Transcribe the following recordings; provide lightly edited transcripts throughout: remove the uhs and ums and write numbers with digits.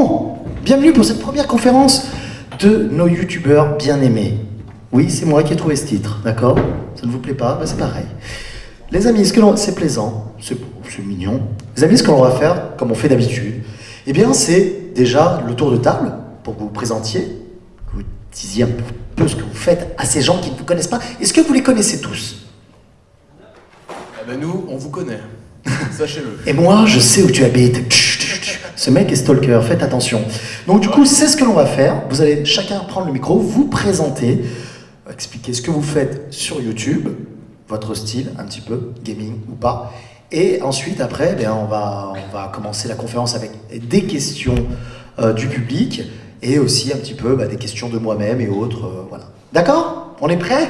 Bon, bienvenue pour cette première conférence de nos youtubeurs bien-aimés. Oui, c'est moi qui ai trouvé ce titre, d'accord? Ça ne vous plaît pas? Ben, c'est pareil. Les amis, c'est plaisant, c'est mignon. Les amis, ce qu'on va faire, comme on fait d'habitude, eh bien, c'est déjà le tour de table pour que vous vous présentiez, que vous disiez un peu ce que vous faites à ces gens qui ne vous connaissent pas. Est-ce que vous les connaissez tous? Eh ben nous, on vous connaît, sachez-le. Et moi, je sais où tu habites. Ce mec est stalker, faites attention. Donc du coup, c'est ce que l'on va faire. Vous allez chacun prendre le micro, vous présenter, expliquer ce que vous faites sur YouTube, votre style, un petit peu, gaming ou pas. Et ensuite, après, eh on va commencer la conférence avec des questions du public et aussi un petit peu des questions de moi-même et autres. Voilà. D'accord? On est prêt?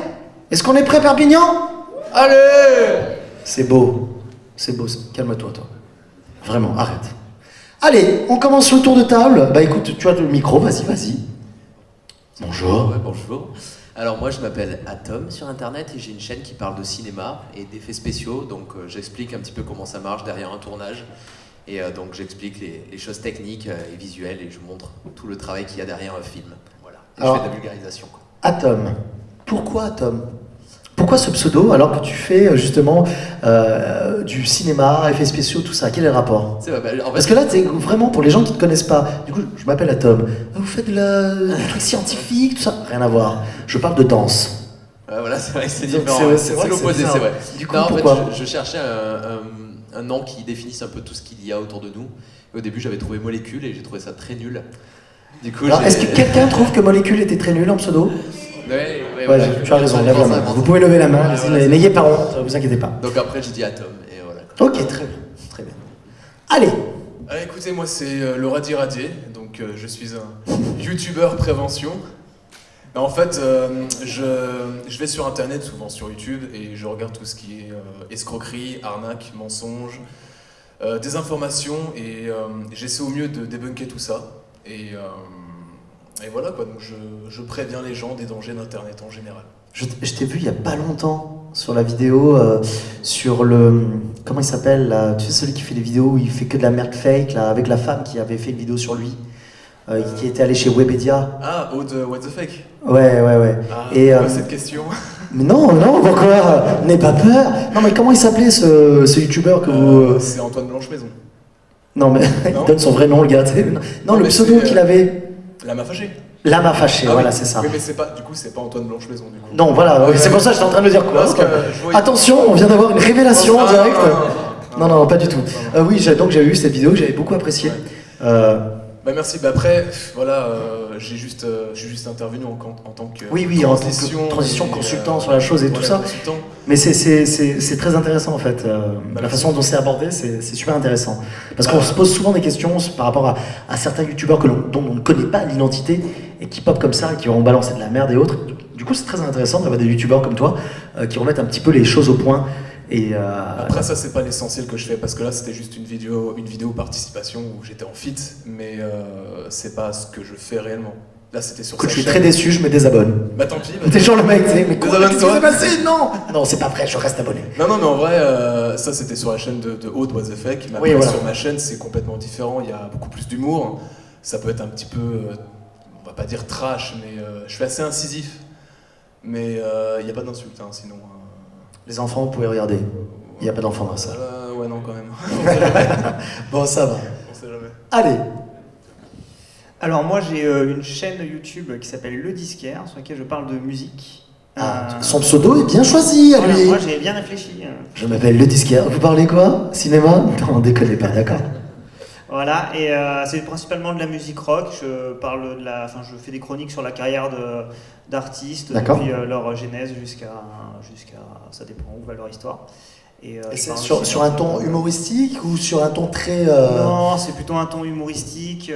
Est-ce qu'on est prêt, Perpignan? Allez! C'est beau. C'est beau. Calme-toi, toi. Vraiment, arrête. Allez, on commence le tour de table. Bah écoute, tu as le micro, vas-y. Bonjour. Ouais, bonjour. Alors moi je m'appelle Atom sur internet et j'ai une chaîne qui parle de cinéma et d'effets spéciaux, donc j'explique un petit peu comment ça marche derrière un tournage et donc j'explique les choses techniques et visuelles et je montre tout le travail qu'il y a derrière un film. Voilà. Et Alors, je fais de la vulgarisation, quoi. Atom. Pourquoi Atom? Pourquoi ce pseudo alors que tu fais justement du cinéma, effets spéciaux, tout ça? Quel est le rapport? C'est vrai, en fait, Parce que là, c'est vraiment pour les gens qui ne te connaissent pas. Du coup, je m'appelle Atom. Vous faites du truc scientifique, tout ça? Rien à voir. Je parle de danse. voilà, c'est vrai que c'est Donc, différent. c'est vrai C'est que l'opposé, c'est c'est vrai. Du coup, Non, en pourquoi? fait, je cherchais un nom qui définisse un peu tout ce qu'il y a autour de nous. Et au début, j'avais trouvé molécule et j'ai trouvé ça très nul. Du coup, Alors, est-ce que quelqu'un trouve que Molécule était très nul en pseudo? Ouais, Tu as raison, lève la main. Vous pouvez lever la main, n'ayez pas honte, ne vous inquiétez pas. Donc après, j'ai dit Atom et voilà. Ok, très bien, très bien. Allez, Écoutez, moi c'est le Radi Radier, donc je suis un youtubeur prévention. En fait, je vais sur internet, souvent sur YouTube, et je regarde tout ce qui est escroquerie, arnaque, mensonge, désinformation, et j'essaie au mieux de débunker tout ça. Et voilà quoi, donc je préviens les gens des dangers d'internet en général. je t'ai vu il y a pas longtemps sur la vidéo, sur le... Comment il s'appelle là? Tu sais, celui qui fait des vidéos où il fait que de la merde fake, là, avec la femme qui avait fait une vidéo sur lui, qui était allée chez Webedia. Ah, Aude, what the fuck? Ouais. Ah, Et, pourquoi cette question? Mais non, pourquoi? N'aie pas peur. Non, mais comment il s'appelait ce youtubeur que vous... C'est Antoine Blanche-Maison. Non, mais il donne son vrai nom, le gars. Non, le mais pseudo c'est, qu'il avait... La m'a fâché. L'âme a fâché, Ah voilà, oui. c'est ça. Oui, mais c'est pas Antoine Blanche-Maison du coup. Non, voilà, oui, c'est pour ça que j'étais en train de me dire quoi. Parce que je voyais- Attention, on vient d'avoir une révélation en Ah, direct. Non, pas du tout. non. Oui, donc j'ai vu cette vidéo que j'avais beaucoup appréciée. Ouais. Bah merci, après, voilà, je suis juste intervenu en tant que Oui, en tant que transition consultant sur la chose et tout ça. Consultant. Mais c'est très intéressant en fait. La façon dont c'est abordé, c'est super intéressant. Parce qu'on se pose souvent des questions par rapport à certains youtubeurs dont on ne connaît pas l'identité et qui pop comme ça, qui vont balancer de la merde et autres. Du coup, c'est très intéressant d'avoir des youtubeurs comme toi qui remettent un petit peu les choses au point. Et Après ça c'est pas l'essentiel que je fais parce que là c'était juste une vidéo participation où j'étais en fit, mais c'est pas ce que je fais réellement. Là c'était sur écoute, sa je suis chaîne. très déçu, je me désabonne. Bah tant pis. T'es genre le mec, tu sais, mais quoi, qu'est-ce qui Désabonne-toi. s'est passé? Non, c'est pas vrai, je reste abonné. Non, mais en vrai, ça c'était sur la chaîne de Aude What the Fuck. Mais après, Oui, voilà. sur ma chaîne, c'est complètement différent. Il y a beaucoup plus d'humour. Ça peut être un petit peu, on va pas dire trash, mais je suis assez incisif. Mais il n'y a pas d'insulte, hein, sinon. Les enfants, vous pouvez regarder. Il n'y a pas d'enfants dans ça. Ouais, non, quand même. On sait jamais. Bon, ça va. On sait jamais. Allez. Alors moi j'ai une chaîne YouTube qui s'appelle Le Disquaire sur laquelle je parle de musique. Son pseudo est bien choisi à Voilà, lui. moi j'ai bien réfléchi. Je m'appelle Le Disquaire. Vous parlez quoi? Cinéma? Non, déconnez pas, d'accord. Voilà, et c'est principalement de la musique rock. Je fais des chroniques sur la carrière d'artistes D'accord. depuis leur genèse jusqu'à ça dépend où va leur histoire. Et je c'est parle sur aussi un d'un ton peu- humoristique ou sur un ton très... Non, c'est plutôt un ton humoristique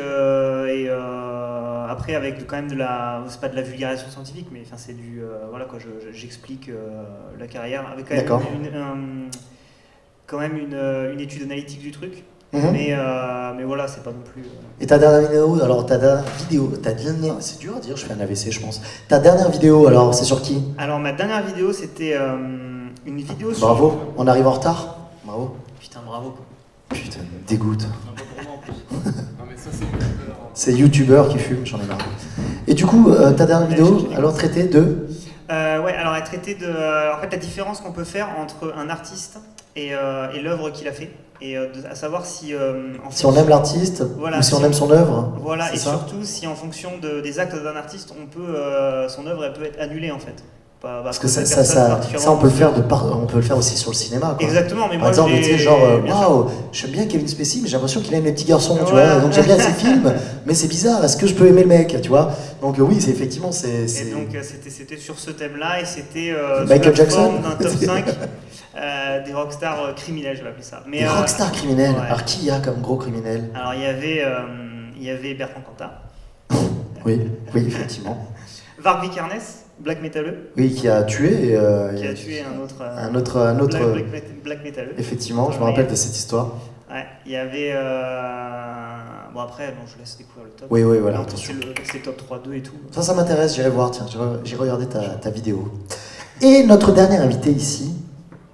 après avec quand même c'est pas de la vulgarisation scientifique, mais enfin c'est du voilà quoi, j'explique la carrière avec D'accord. quand même une étude analytique du truc. Mhm. Mais voilà, c'est pas non plus. Et ta dernière vidéo, c'est dur à dire, je fais un AVC je pense. Ta dernière vidéo, alors, c'est sur qui? Alors ma dernière vidéo, c'était une vidéo sur. Bravo, on arrive en retard. Bravo. Putain, bravo. Putain, me dégoûte. Non, pas pour moi en plus. Non, mais ça c'est. C'est youtubeur qui fume, j'en ai marre. Et du coup, ta dernière vidéo, alors traitée de... Ouais, alors elle traitait de en fait la différence qu'on peut faire entre un artiste et l'œuvre qu'il a fait, et à savoir si Si on aime l'artiste, voilà, ou si on aime son œuvre. voilà, et ça surtout si en fonction des actes d'un artiste, on peut son œuvre elle peut être annulée en fait. Parce que ça, on peut le faire on peut le faire aussi sur le cinéma, quoi. Exactement, mais Par moi exemple, tu sais, genre, bien sûr. waouh, j'aime bien Kevin Spacey, mais j'ai l'impression qu'il aime les petits garçons, tu Voilà. vois. Donc j'aime bien ses films, mais c'est bizarre, est-ce que je peux aimer le mec, tu vois. Donc oui, c'est effectivement, Et donc c'était sur ce thème-là, et c'était Michael sous la Jackson forme d'un top 5 des rockstars criminels, je vais appeler ça. Mais, des rockstars criminels. ouais. Alors qui y a comme gros criminel? Alors il y avait Bertrand Cantat, Oui, oui, effectivement. Varg Vikernes, black métalleux, Oui, qui a tué. qui a tué un autre black métalleux. Effectivement, je me rappelle de cette histoire. Ouais, il y avait. Bon, après, bon, je laisse découvrir le top. Oui, oui, voilà, Non, attention. c'est top 3-2 et tout. Ça m'intéresse, j'irai voir, tiens, j'ai regardé ta vidéo. Et notre dernier invité ici.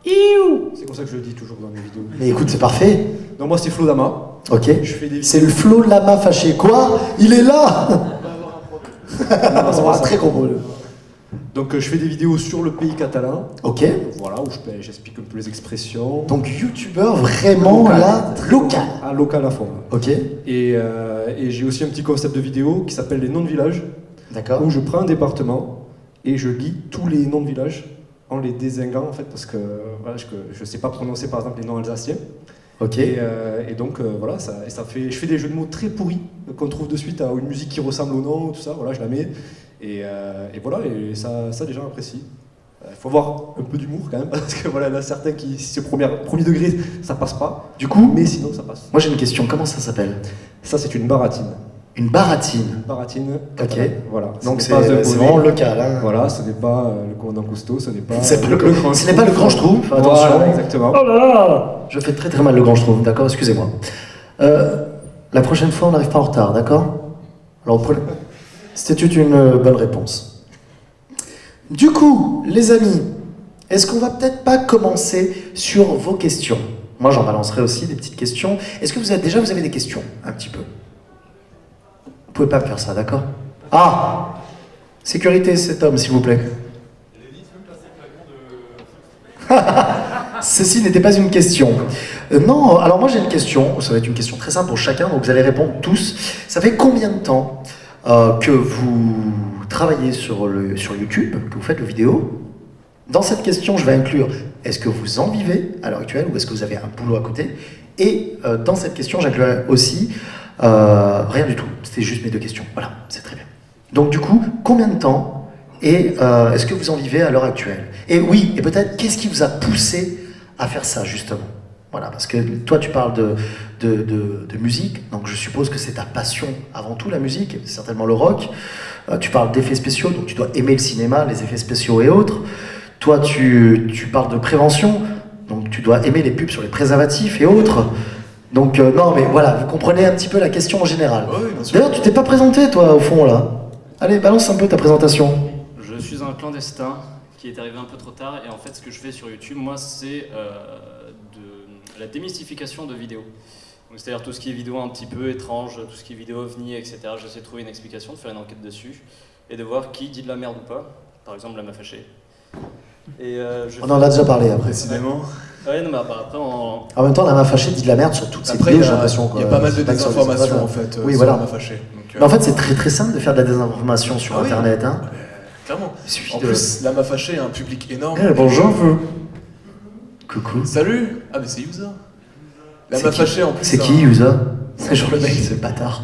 C'est comme ça que je le dis toujours dans mes vidéos. Mais écoute, c'est parfait. Donc moi c'est Flo Dama. Ok. Je fais des C'est le Flo Lama fâché. Quoi? Il est là. Non, Ça va, très gros problème. Donc je fais des vidéos sur le pays catalan. Ok. Voilà, où j'explique un peu les expressions. Donc youtubeur vraiment Local. là, local. Un local à fond. Ok. Et j'ai aussi un petit concept de vidéo qui s'appelle les noms de villages, D'accord. où je prends un département et je lis tous les noms de villages en les désinguant en fait, parce que voilà, je ne sais pas prononcer par exemple les noms alsaciens. Ok. Et donc voilà, ça fait, je fais des jeux de mots très pourris qu'on trouve de suite à une musique qui ressemble au nom, tout ça, voilà, je la mets. Et voilà, et ça les gens apprécient. Il faut avoir un peu d'humour quand même, parce que voilà, il y en a certains qui, si c'est premier degré, ça passe pas. Du coup, Mais sinon, ça passe. moi j'ai une question. Comment ça s'appelle? Ça, c'est une baratine. Une baratine. Une baratine. Ok. Voilà. Ce Donc n'est c'est pas un c'est bonnet. vraiment local. Hein. Voilà, ce n'est pas le commandant Cousteau, ce n'est pas Ce n'est pas le grand Schtroumpf, Voilà, attention. exactement. Oh là là. Je fais très très mal le grand Schtroumpf, d'accord, excusez-moi. La prochaine fois, on n'arrive pas en retard, d'accord? Alors, c'était une bonne réponse. Du coup, les amis, est-ce qu'on va peut-être pas commencer sur vos questions? Moi, j'en balancerai aussi des petites questions. Est-ce que vous avez des questions, un petit peu? Vous pouvez pas me faire ça, d'accord? Ah! Sécurité, cet homme, s'il vous plaît. Ceci n'était pas une question. Non, alors moi j'ai une question, ça va être une question très simple pour chacun, donc vous allez répondre tous. Ça fait combien de temps que vous travaillez sur YouTube, que vous faites le vidéo? Dans cette question, je vais inclure, est-ce que vous en vivez à l'heure actuelle ou est-ce que vous avez un boulot à côté? Et dans cette question, j'inclurai aussi, rien du tout, c'était juste mes deux questions. Voilà, c'est très bien. Donc du coup, combien de temps et est-ce que vous en vivez à l'heure actuelle? Et oui, et peut-être, qu'est-ce qui vous a poussé à faire ça, justement? Voilà, parce que toi, tu parles de musique, donc je suppose que c'est ta passion avant tout, la musique, certainement le rock. Tu parles d'effets spéciaux, donc tu dois aimer le cinéma, les effets spéciaux et autres. Toi, tu parles de prévention, donc tu dois aimer les pubs sur les préservatifs et autres. Donc non, mais voilà, vous comprenez un petit peu la question en général. Oui, bien sûr. D'ailleurs, tu t'es pas présenté, toi, au fond, là. Allez, balance un peu ta présentation. Je suis un clandestin qui est arrivé un peu trop tard, et en fait ce que je fais sur YouTube, moi, c'est de la démystification de vidéos. Donc, c'est-à-dire tout ce qui est vidéo un petit peu étrange, tout ce qui est vidéo ovni, etc. J'essaie de trouver une explication, de faire une enquête dessus, et de voir qui dit de la merde ou pas. Par exemple, la m'a fâché. Et, On en a déjà parlé, après. Précisément. Ouais, non, mais après, en... En même temps, la main fâchée dit de la merde sur toutes ces Après, vidéos, il y j'ai a, l'impression. il y a pas mal de C'est pas que sur les désinformation autres, en fait. Oui, sur voilà. la m'a fâché. Donc, Mais en fait, c'est très très simple de faire de la désinformation sur Ah oui. Internet. Hein. clairement. Il suffit En de... plus, la m'a fâché a un public énorme. Eh, bonjour, vous. Coucou. Salut. Ah, mais c'est Yusa. La C'est m'a qui fâché en plus. C'est un- qui, Yusa? C'est genre le mec, ce bâtard.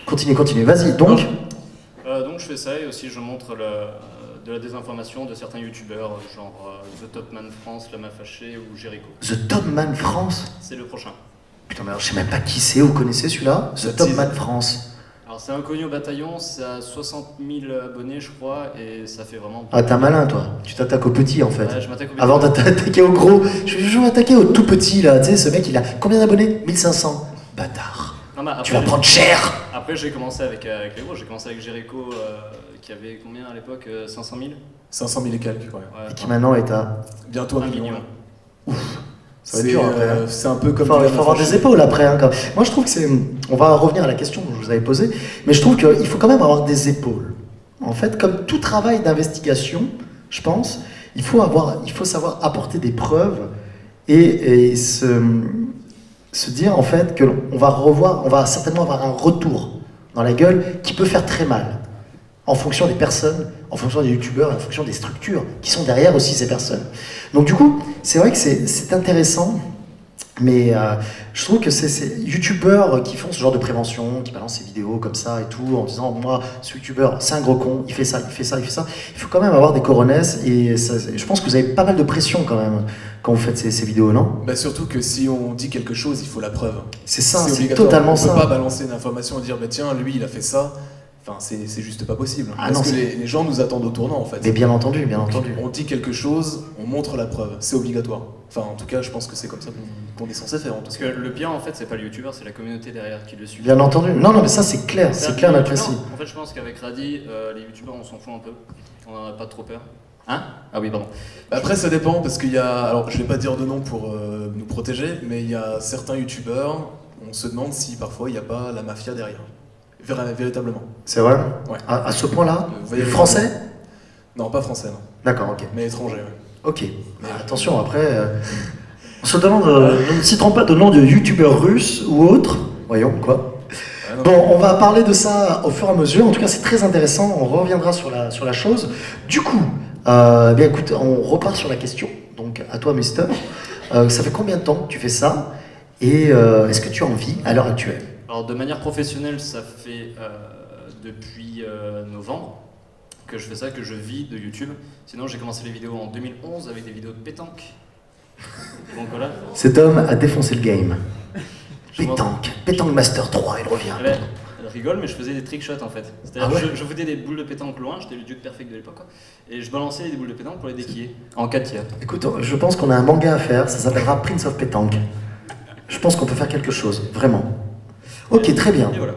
Continue, vas-y. Donc, Donc je fais ça, et aussi je montre de la désinformation de certains youtubeurs, genre The Top Man France, La M'a Fâché ou Jericho. The Top Man France. C'est le prochain. Putain, mais alors, je sais même pas qui c'est, vous connaissez celui-là? Ça The Top tease. Man France. Alors c'est inconnu au bataillon, c'est à 60 000 abonnés je crois, et ça fait vraiment... Ah, t'es malin, toi. Tu t'attaques au petit, en fait. Ouais, je m'attaque au Avant de t'attaquer au gros, je vais toujours m'attaquer au tout petit, là. Tu sais, ce mec, il a combien d'abonnés? 1500. Bâtard. Non, mais Tu vas après, prendre cher. après j'ai commencé avec les gros, j'ai commencé avec Jericho qui avait combien à l'époque 500 000 500 000 et quelques, ouais. Ouais, Et qui maintenant est à... Bientôt 1 un million. million. là. Ça va être dur après. Hein. C'est un peu comme... Il faut avoir des épaules après. Hein, quand... Moi, je trouve que c'est... On va revenir à la question que je vous avais posée, mais je trouve qu'il faut quand même avoir des épaules. En fait, comme tout travail d'investigation, je pense, il faut savoir apporter des preuves et se dire en fait que on va certainement avoir un retour dans la gueule qui peut faire très mal en fonction des personnes, en fonction des youtubeurs, en fonction des structures qui sont derrière aussi ces personnes. Donc du coup, c'est vrai que c'est intéressant, mais je trouve que ces youtubeurs qui font ce genre de prévention, qui balancent ces vidéos comme ça et tout, en disant moi, ce youtubeur, c'est un gros con, il fait ça, il fait ça, il fait ça. Il faut quand même avoir des coronesses et je pense que vous avez pas mal de pression quand même quand vous faites ces vidéos, non? Bah surtout que si on dit quelque chose, il faut la preuve. C'est ça, c'est obligatoire. totalement ça. On peut pas balancer une information et dire bah tiens, lui il a fait ça. Enfin, c'est juste pas possible. Ah parce non, que les gens nous attendent au tournant en fait. Mais bien entendu, bien entendu. On dit quelque chose, on montre la preuve. C'est obligatoire. Enfin, en tout cas, je pense que c'est comme ça qu'on est censé faire. En tout Parce cas. que le pire, en fait, c'est pas le youtubeur, c'est la communauté derrière qui le suit. Bien entendu. Non, mais ça c'est clair, c'est clair et précis. En fait, je pense qu'avec Radi, les youtubeurs, on s'en fout un peu. On en a pas trop peur. Hein? Ah oui, pardon. Après, ça dépend parce qu'il y a. Alors, je vais pas dire de nom pour nous protéger, mais il y a certains youtubeurs, on se demande si parfois il n'y a pas la mafia derrière. Véritablement. C'est vrai? Ouais. À ce point-là? Vous voyez Français? Non, pas français, non. D'accord, ok. Mais étranger, ouais. Ok. Mais attention, après, on se demande, nous ne citerons pas de nom de youtubeurs russes ou autres. Voyons, quoi. Ah, non. Bon, on va parler de ça au fur et à mesure. En tout cas, c'est très intéressant. On reviendra sur la chose. Du coup, bien écoute, on repart sur la question. Donc, à toi, Mister. Ça fait combien de temps que tu fais ça? Et est-ce que tu as envie à l'heure actuelle? Alors, de manière professionnelle, ça fait depuis novembre que je fais ça, que je vis de YouTube. Sinon, j'ai commencé les vidéos en 2011 avec des vidéos de pétanque. Donc voilà. Cet homme a défoncé le game. Je pense- Pétanque Master 3, il revient. Eh ben, elle rigole, mais je faisais des trickshots en fait. C'est-à-dire Ah ouais que je foutais des boules de pétanque loin, j'étais le dude perfect de l'époque, quoi. Et je balançais des boules de pétanque pour les déquiller. En 4 tiers. Écoute, je pense qu'on a un manga à faire, ça s'appellera Prince of Pétanque. Je pense qu'on peut faire quelque chose, vraiment. Ok, très bien. Et voilà.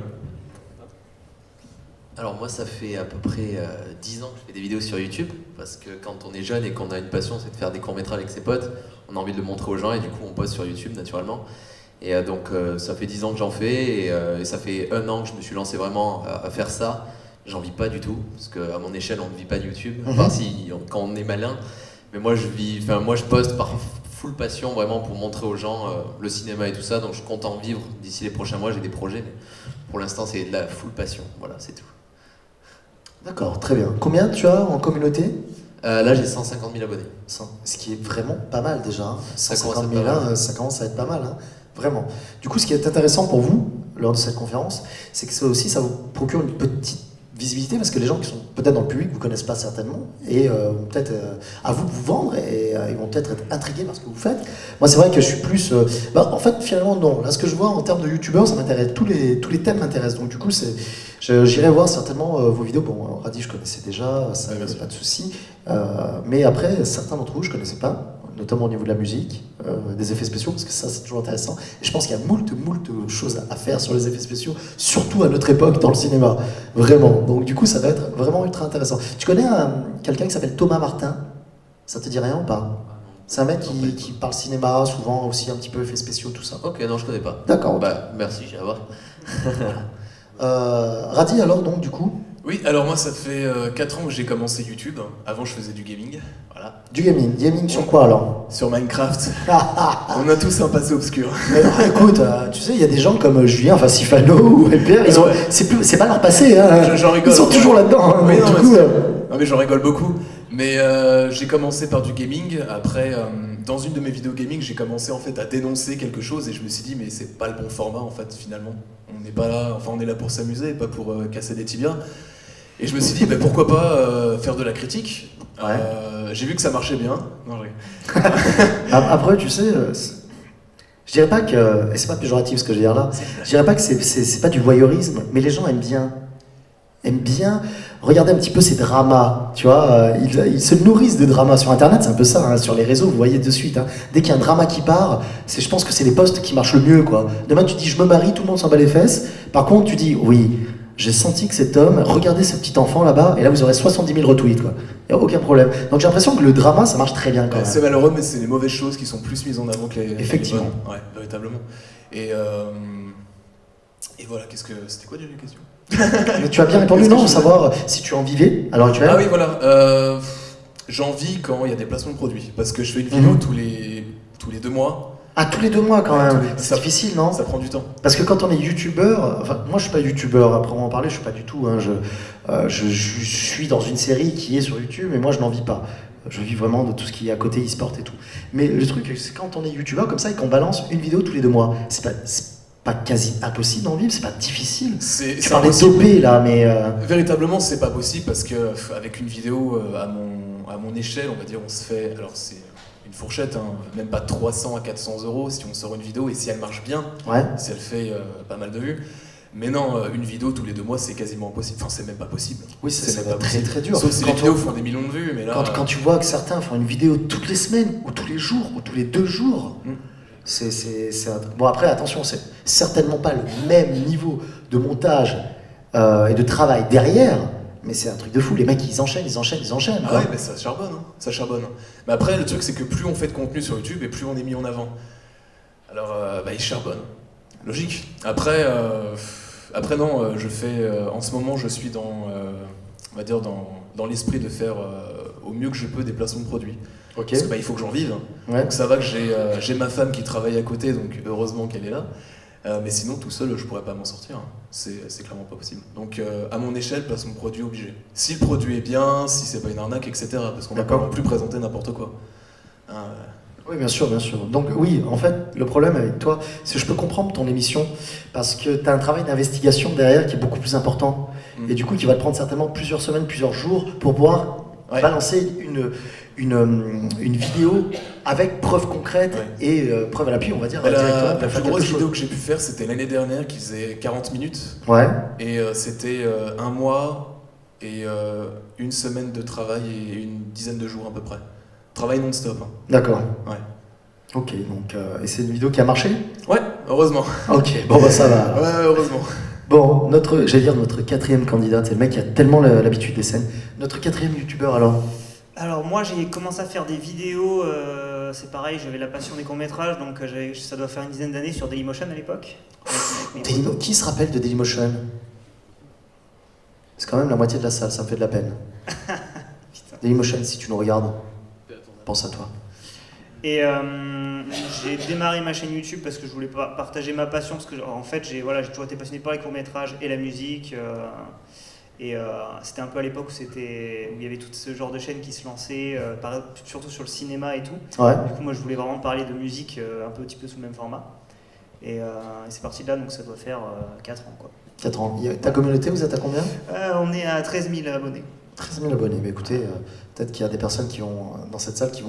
Alors moi ça fait à peu près 10 ans que je fais des vidéos sur YouTube, parce que quand on est jeune et qu'on a une passion, c'est de faire des courts-métrages avec ses potes, on a envie de le montrer aux gens et du coup on poste sur YouTube naturellement. Et donc ça fait 10 ans que j'en fais et ça fait 1 an que je me suis lancé vraiment à faire ça. J'en vis pas du tout, parce qu'à mon échelle on ne vit pas de YouTube, enfin si, quand on est malin. Mais moi je poste par full passion vraiment pour montrer aux gens le cinéma et tout ça, donc je compte en vivre d'ici les prochains mois, j'ai des projets, mais pour l'instant c'est de la full passion, voilà c'est tout. D'accord, très bien. Combien tu as en communauté? Là j'ai 150 000 abonnés. Ce qui est vraiment pas mal déjà. Hein. Ça 150 commence 000, à être pas mal. ça commence à être pas mal, hein. Vraiment. Du coup, ce qui est intéressant pour vous, lors de cette conférence, c'est que ça aussi, ça vous procure une petite visibilité, parce que les gens qui sont peut-être dans le public ne vous connaissent pas certainement, et vont peut-être à vous de vous vendre, et ils vont peut-être être intrigués par ce que vous faites. Moi, c'est vrai que je suis plus... en fait, finalement, non. Là, ce que je vois en termes de youtubeurs, ça m'intéresse. Tous les thèmes m'intéressent. Donc, du coup, j'irai voir certainement vos vidéos. Bon, Radi, je connaissais déjà, ça, bien c'est sûr. pas de souci. Mais après, certains d'entre vous, je connaissais pas, notamment au niveau de la musique, des effets spéciaux, parce que ça, c'est toujours intéressant. Et je pense qu'il y a moult choses à faire sur les effets spéciaux, surtout à notre époque dans le cinéma. Vraiment. Donc, du coup, ça va être vraiment ultra intéressant. Tu connais quelqu'un qui s'appelle Thomas Martin? Ça te dit rien ou pas? C'est un mec qui parle cinéma, souvent aussi un petit peu effets spéciaux, tout ça. Ok, non je connais pas. D'accord. ok. Bah merci, j'irai voir. Radi, alors, donc, du coup, Oui, alors moi, ça fait 4 ans que j'ai commencé YouTube. Avant, je faisais du gaming. Voilà. du gaming. Gaming sur quoi, alors? Sur Minecraft. On a tous un passé obscur. Mais alors, écoute, tu sais, il y a des gens comme Julien, enfin Sifano ou LPR, Ouais. c'est pas leur passé, hein. J'en rigole. Ils sont toujours là-dedans. Hein, Oui, donc, non, du coup, Non mais j'en rigole beaucoup. Mais j'ai commencé par du gaming. Après, dans une de mes vidéos gaming, j'ai commencé en fait à dénoncer quelque chose et je me suis dit mais c'est pas le bon format en fait finalement. On n'est pas là, enfin on est là pour s'amuser, pas pour casser des tibias. Et je me suis dit bah, pourquoi pas faire de la critique. Ouais. J'ai vu que ça marchait bien. Non, je rigole. après, tu sais, je dirais pas que, et c'est pas péjoratif ce que je veux dire là, je dirais pas que c'est pas du voyeurisme, mais les gens aiment bien regarder un petit peu ces dramas, tu vois, ils se nourrissent de dramas sur internet, c'est un peu ça, hein, sur les réseaux, vous voyez de suite, hein. Dès qu'il y a un drama qui part, je pense que c'est les posts qui marchent le mieux, quoi. Demain tu dis je me marie, tout le monde s'en bat les fesses, par contre tu dis oui, j'ai senti que cet homme, regardez ce petit enfant là-bas, et là vous aurez 70 000 retweets, quoi. Il n'y a aucun problème. Donc j'ai l'impression que le drama, ça marche très bien quand même. C'est malheureux, mais c'est les mauvaises choses qui sont plus mises en avant que les Effectivement. les bonnes. Ouais, véritablement. Et voilà, c'était quoi déjà la question? Mais tu as bien répondu, non, savoir si tu en vivais à l'heure actuelle. Ah oui, voilà. J'en vis quand il y a des placements de produits. Parce que je fais une vidéo tous les 2 mois. Ah, tous les 2 mois quand même. C'est ça- difficile, non? Ça prend du temps. Parce que quand on est youtubeur, enfin moi je suis pas youtubeur, après on en parler, je suis pas du tout, hein, je suis dans une série qui est sur YouTube, mais moi je n'en vis pas. Je vis vraiment de tout ce qui est à côté e-sport et tout. Mais le truc, c'est quand on est youtubeur comme ça et qu'on balance une vidéo tous les 2 mois, c'est pas quasi impossible d'en vivre, c'est pas difficile. C'est Tu parlais impossible. d'OP là, mais Véritablement, c'est pas possible parce que avec une vidéo à mon échelle, on va dire, on se fait. Alors c'est une fourchette, hein, même pas 300 à 400 euros si on sort une vidéo et si elle marche bien, ouais. si elle fait pas mal de vues. Mais non, une vidéo tous les 2 mois, c'est quasiment impossible. Enfin, c'est même pas possible. Oui, ça même va pas être très possible. très dur. Sauf si Quand les vidéos on- font des millions de vues, mais là. Quand tu vois que certains font une vidéo toutes les semaines, ou tous les jours, ou tous les 2 jours, bon après attention, c'est certainement pas le même niveau de montage et de travail derrière, mais c'est un truc de fou, les mecs ils enchaînent. Ah quoi. ouais, mais ça charbonne, hein. Ça charbonne. Mais après, le truc, c'est que plus on fait de contenu sur YouTube et plus on est mis en avant. Alors, ils charbonnent. Logique. Après non, je fais. En ce moment, je suis on va dire, dans l'esprit de faire au mieux que je peux des placements de produits. Ok. Parce que il faut que j'en vive. Ouais. Donc ça va que j'ai ma femme qui travaille à côté, donc heureusement qu'elle est là. Mais sinon, tout seul, je pourrais pas m'en sortir. Hein. C'est clairement pas possible. Donc, à mon échelle, placement de produit obligé. Si le produit est bien, si c'est pas une arnaque, etc. Parce qu'on va pas D'accord. non plus présenter n'importe quoi. Hein, Oui, bien sûr, bien sûr. Donc oui, en fait, le problème avec toi, c'est que je peux comprendre ton émission, parce que tu as un travail d'investigation derrière qui est beaucoup plus important, et du coup qui va te prendre certainement plusieurs semaines, plusieurs jours pour pouvoir Ouais. balancer une vidéo avec preuves concrètes Ouais. et preuves à l'appui, on va dire. Mais directement la pour plus faire grosse quelque chose. vidéo que j'ai pu faire, c'était l'année dernière, qui faisait 40 minutes. Ouais, Et c'était 1 mois et 1 semaine de travail et une dizaine de jours à peu près. Travail non-stop. Hein. d'accord. Ouais. Ok, donc, et c'est une vidéo qui a marché? Ouais, heureusement. Ok, bon bah ça va. Ouais, heureusement. Bon, notre 4e candidat, c'est le mec qui a tellement l'habitude des scènes. Notre 4e youtubeur alors? Alors moi j'ai commencé à faire des vidéos, c'est pareil, j'avais la passion des courts-métrages, donc ça doit faire une dizaine d'années sur Dailymotion à l'époque. Qui se rappelle de Dailymotion? C'est quand même la moitié de la salle, ça me fait de la peine. Dailymotion, si tu nous regardes, pense à toi. Et j'ai démarré ma chaîne YouTube parce que je voulais partager ma passion, parce que en fait j'ai toujours été passionné par les courts-métrages et la musique. C'était un peu à l'époque où il y avait tout ce genre de chaînes qui se lançaient, surtout sur le cinéma et tout. Ouais. Du coup moi je voulais vraiment parler de musique un petit peu sous le même format. Et c'est parti de là, donc ça doit faire 4 ans quoi. 4 ans. Ta communauté, vous êtes à combien? On est à 13 000 abonnés. 13 000 abonnés. Mais écoutez, peut-être qu'il y a des personnes dans cette salle qui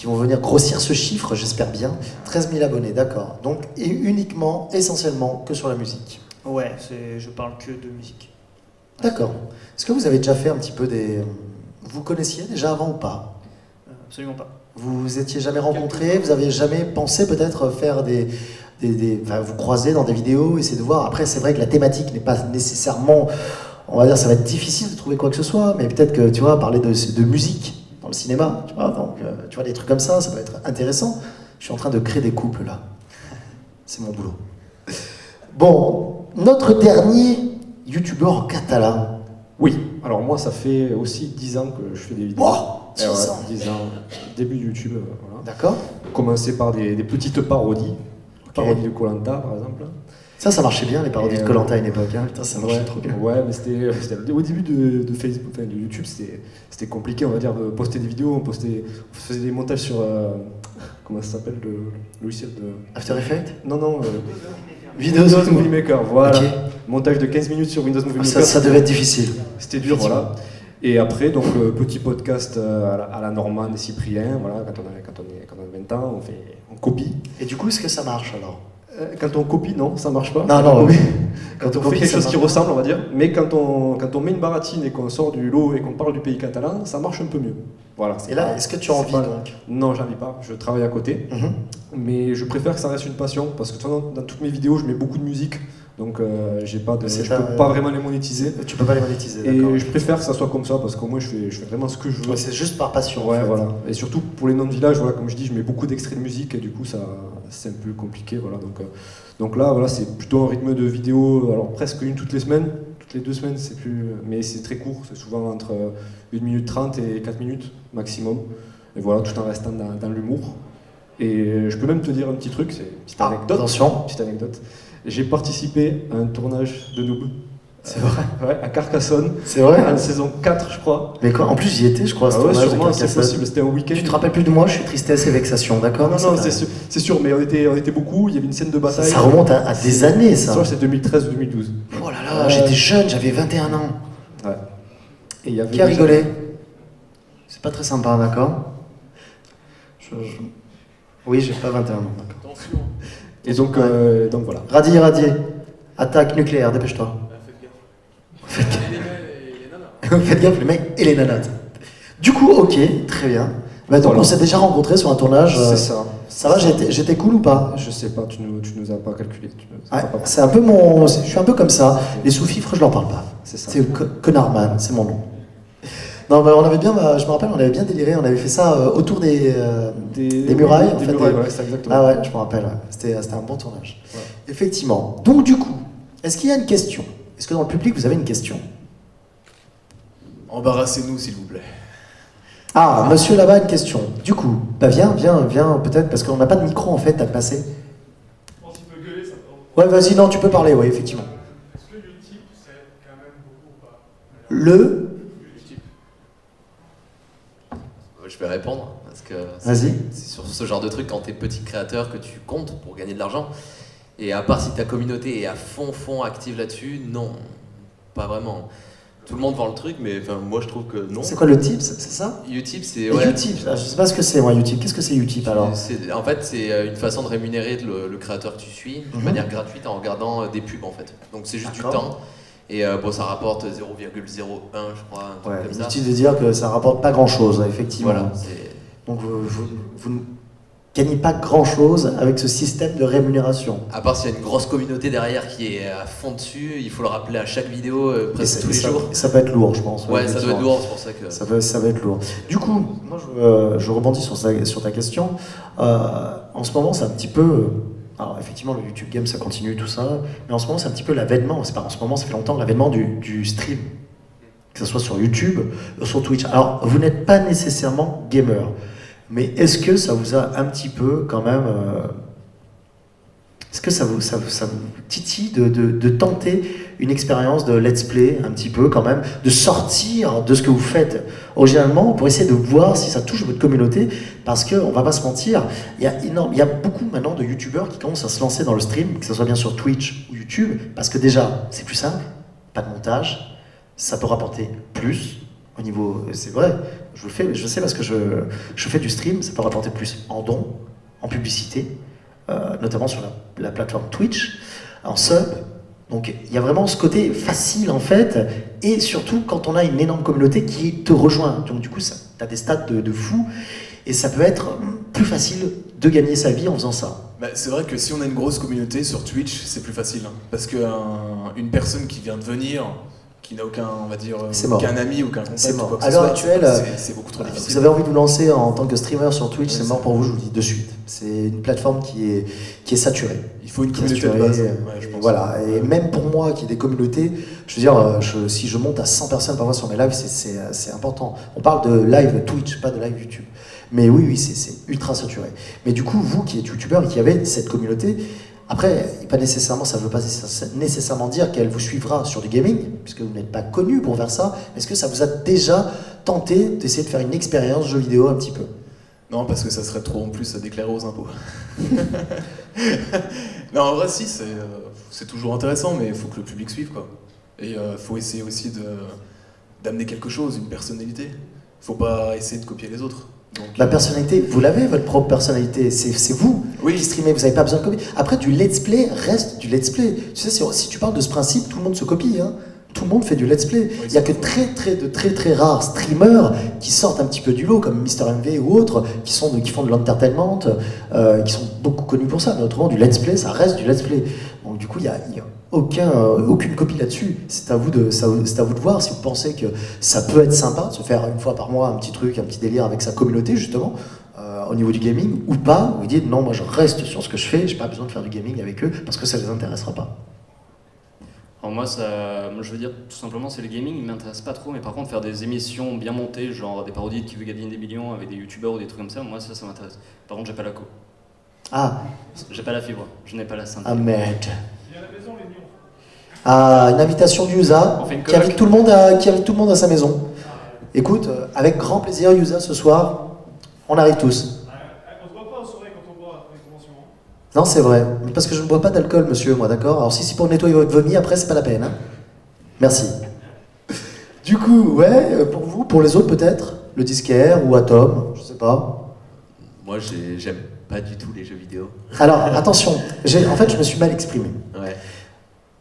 vont venir grossir ce chiffre, j'espère bien. 13 000 abonnés, d'accord. Donc, et uniquement, essentiellement, que sur la musique. Ouais, je parle que de musique. D'accord. Est-ce que vous avez déjà fait un petit peu vous connaissiez déjà avant ou pas? Absolument pas. Vous vous étiez jamais rencontrés? Vous avez jamais pensé peut-être faire vous croiser dans des vidéos, essayer de voir. Après, c'est vrai que la thématique n'est pas nécessairement, on va dire, ça va être difficile de trouver quoi que ce soit, mais peut-être que, tu vois, parler de musique dans le cinéma, tu vois, donc, tu vois, des trucs comme ça peut être intéressant. Je suis en train de créer des couples, là. C'est mon boulot. Bon, notre dernier youtubeur catalan. Oui, alors moi ça fait aussi 10 ans que je fais des vidéos. Wow, 10 ans. 10 ans, début de YouTube, voilà. D'accord. Commencé par des petites parodies, parodies de Koh-Lanta par exemple. Ça marchait bien, les parodies de Et, Koh-Lanta à une époque, hein. Putain, ça marchait Ouais, trop bien. ouais, mais c'était au début de Facebook, enfin de YouTube, c'était compliqué, on va dire, de poster des vidéos. On faisait des montages sur comment ça s'appelle, le logiciel de After Effects? non Windows Movie Maker, voilà. Ok. Montage de 15 minutes sur Windows Movie Ah, Maker. ça devait être difficile. C'était dur, voilà. Et après, donc, petit podcast à la Normande et Cyprien, voilà, quand on a 20 ans, on copie. Et du coup, est-ce que ça marche alors? Quand on copie, non, ça marche pas. Non, oui. Quand on copie, fait quelque ça chose qui marche. ressemble, on va dire, mais quand on met une baratine et qu'on sort du lot et qu'on parle du pays catalan, ça marche un peu mieux. Voilà. Et là, est-ce que tu as envie donc? Non, j'en vis pas, je travaille à côté, Mhm. mais je préfère que ça reste une passion, parce que de toute façon, dans toutes mes vidéos, je mets beaucoup de musique, Donc j'ai pas de, C'est je peux pas vraiment les monétiser. Tu peux pas les monétiser, d'accord. Et je préfère que ça soit comme ça parce qu'au moins je fais vraiment ce que je veux. Ouais, c'est juste par passion. Ouais, en fait. voilà. Et surtout pour les noms de villages, voilà, comme je dis, je mets beaucoup d'extraits de musique et du coup, c'est un peu compliqué. Voilà. Donc là, voilà, c'est plutôt un rythme de vidéo, alors presque une toutes les semaines. Toutes les 2 semaines, c'est plus. Mais c'est très court, c'est souvent entre 1 minute 30 et 4 minutes maximum. Et voilà, tout en restant dans l'humour. Et je peux même te dire un petit truc, c'est une petite anecdote. Attention. Petite anecdote. J'ai participé à un tournage de Noob. C'est vrai. Ouais, à Carcassonne, C'est vrai. en saison 4, je crois. Mais en plus, j'y étais, je crois, à ce Ah ouais, tournage de sûrement, c'est Carcassonne. possible, c'était un week-end. Tu te rappelles plus de moi, je suis tristesse et vexation, d'accord? Non, c'est sûr, mais on était beaucoup, il y avait une scène de bataille. Ça remonte à des années, ça. Ça, c'est 2013 ou 2012. Oh là là, j'étais jeune, j'avais 21 ans. Ouais. Et il y avait Qui a déjà- rigolé? C'est pas très sympa, d'accord? Oui, j'ai pas 21 ans, d'accord. Attention. Et donc voilà. Radier, attaque nucléaire, dépêche-toi. Faites gaffe. Les mecs et les nanas. Faites gaffe, les mecs et les nanas. Du coup, ok, très bien. Bah, donc Voilà. on s'est déjà rencontrés sur un tournage. C'est ça. Ça va, j'étais cool ou pas? Je sais pas, tu nous as pas calculé. Ouais, c'est un peu je suis un peu comme ça. Les sous-fifres, je leur parle pas. C'est ça. C'est Connardman, c'est mon nom. Non, mais on avait bien, je me rappelle, on avait bien déliré. On avait fait ça autour des murailles. En Des fait, murailles, ouais, c'est exactement. Ah ouais, je me rappelle. Ouais. C'était un bon tournage. Ouais. Effectivement. Donc du coup, est-ce qu'il y a une question? Est-ce que dans le public vous avez une question? Embarrassez-nous, s'il vous plaît. Ah, monsieur là-bas, une question. Du coup, bah viens, peut-être, parce qu'on n'a pas de micro en fait à te passer. Bon, s'il peut gueuler, ça peut. Ouais, vas-y, non, tu peux parler, ouais, effectivement. Est-ce que Utip, c'est quand même beaucoup ou pas? Le. Utip. Je vais répondre, parce que Vas-y. c'est sur ce genre de truc, quand t'es petit créateur, que tu comptes pour gagner de l'argent. Et à part si ta communauté est à fond active là-dessus, non, pas vraiment. Tout le monde vend le truc, mais enfin, moi je trouve que non. C'est quoi le tip, c'est ça? Utip, c'est... Et ouais, Utip, je sais pas ce que c'est, moi, Utip. Qu'est-ce que c'est Utip alors? En fait, c'est une façon de rémunérer le créateur que tu suis de Mhm. manière gratuite en regardant des pubs en fait. Donc c'est juste du D'accord. temps. Et bon, ça rapporte 0,01, je crois, un truc Ouais, comme ça. inutile de dire que ça rapporte pas grand-chose, effectivement. Voilà, c'est... Donc vous ne gagnez pas grand-chose avec ce système de rémunération. À part s'il y a une grosse communauté derrière qui est à fond dessus, il faut le rappeler à chaque vidéo, presque tous les jours. Ça peut être lourd, je pense. Ouais, ça doit effectivement. être lourd, c'est pour ça que... Ça va être lourd. Du coup, moi je rebondis sur ta question. En ce moment, c'est un petit peu. Alors, effectivement, le YouTube Game, ça continue, tout ça. Mais en ce moment, c'est un petit peu l'avènement. C'est pas en ce moment, ça fait longtemps, l'avènement du stream. Que ce soit sur YouTube, sur Twitch. Alors, vous n'êtes pas nécessairement gamer. Mais est-ce que ça vous a un petit peu, quand même. Est-ce que ça vous titille de tenter une expérience de let's play, un petit peu quand même, de sortir de ce que vous faites originalement pour essayer de voir si ça touche votre communauté? Parce qu'on va pas se mentir, il y a beaucoup maintenant de youtubeurs qui commencent à se lancer dans le stream, que ce soit bien sur Twitch ou YouTube, parce que déjà, c'est plus simple, pas de montage, ça peut rapporter plus au niveau. C'est vrai, je sais parce que je fais du stream, ça peut rapporter plus en dons, en publicité. Notamment sur la plateforme Twitch, en sub. Donc il y a vraiment ce côté facile en fait, et surtout quand on a une énorme communauté qui te rejoint. Donc du coup, tu as des stats de fou, et ça peut être plus facile de gagner sa vie en faisant ça. Bah, c'est vrai que si on a une grosse communauté sur Twitch, c'est plus facile. Hein, parce qu'une personne qui vient de venir, qui n'a aucun, on va dire, C'est mort. aucun ami, aucun contact, C'est mort. ou quoi que À ce l'heure soit, actuelle, c'est beaucoup trop Vous difficile. avez envie de vous lancer en tant que streamer sur Twitch, c'est Ouais, mort c'est- pour vous, je vous le dis de suite. C'est une plateforme qui est saturée. Il faut une Qui est communauté de saturée, base. Ouais, je pense. Voilà, et même pour moi qui ai des communautés, je veux dire, si je monte à 100 personnes parfois sur mes lives, c'est important. On parle de live Twitch, pas de live YouTube. Mais oui, c'est ultra saturé. Mais du coup, vous qui êtes youtubeur et qui avez cette communauté, après, pas nécessairement, ça ne veut pas nécessairement dire qu'elle vous suivra sur du gaming, puisque vous n'êtes pas connu pour faire ça. Est-ce que ça vous a déjà tenté d'essayer de faire une expérience jeu vidéo un petit peu? Non, parce que ça serait trop en plus à déclarer aux impôts. Non, en vrai, si, c'est toujours intéressant, mais il faut que le public suive, quoi. Et il faut essayer aussi d'amener quelque chose, une personnalité. Faut pas essayer de copier les autres. Donc, La personnalité, vous l'avez, votre propre personnalité, c'est vous Oui. qui streamez, vous n'avez pas besoin de copier. Après, du let's play reste du let's play. Tu sais, si tu parles de ce principe, tout le monde se copie, hein. Tout le monde fait du let's play. Oui, Il n'y a que très rares streamers qui sortent un petit peu du lot, comme MrMV ou autres, qui font de l'entertainment, qui sont beaucoup connus pour ça. Mais autrement, du let's play, ça reste du let's play. Donc du coup, il y a aucune copie là-dessus. C'est à vous de voir si vous pensez que ça peut être sympa de se faire une fois par mois un petit truc, un petit délire avec sa communauté justement, au niveau du gaming, ou pas. Vous dites non, moi je reste sur ce que je fais, j'ai pas besoin de faire du gaming avec eux parce que ça les intéressera pas. Alors moi, je veux dire, tout simplement, c'est le gaming, il m'intéresse pas trop, mais par contre, faire des émissions bien montées, genre des parodies de Qui veut gagner des millions avec des youtubeurs ou des trucs comme ça, moi, ça m'intéresse. Par contre, j'ai pas la co. Ah, J'ai pas la fibre, je n'ai pas la synthé. ah merde. Il y a à la maison les nions. Ah, une invitation d'Yusa On fait une qui invite tout le monde à sa maison. Écoute, avec grand plaisir, Yusa, ce soir, on arrive tous. On se voit pas aux soirées quand on boit après les conventions. Non, c'est vrai. Parce que je ne bois pas d'alcool, monsieur, moi, d'accord? Alors si c'est pour nettoyer votre vomi, après, c'est pas la peine. Hein. Merci. Du coup, ouais, pour vous, pour les autres peut-être, le disquaire ou Atom, je sais pas. Moi, j'aime pas du tout les jeux vidéo. Alors, attention, en fait, je me suis mal exprimé. Ouais.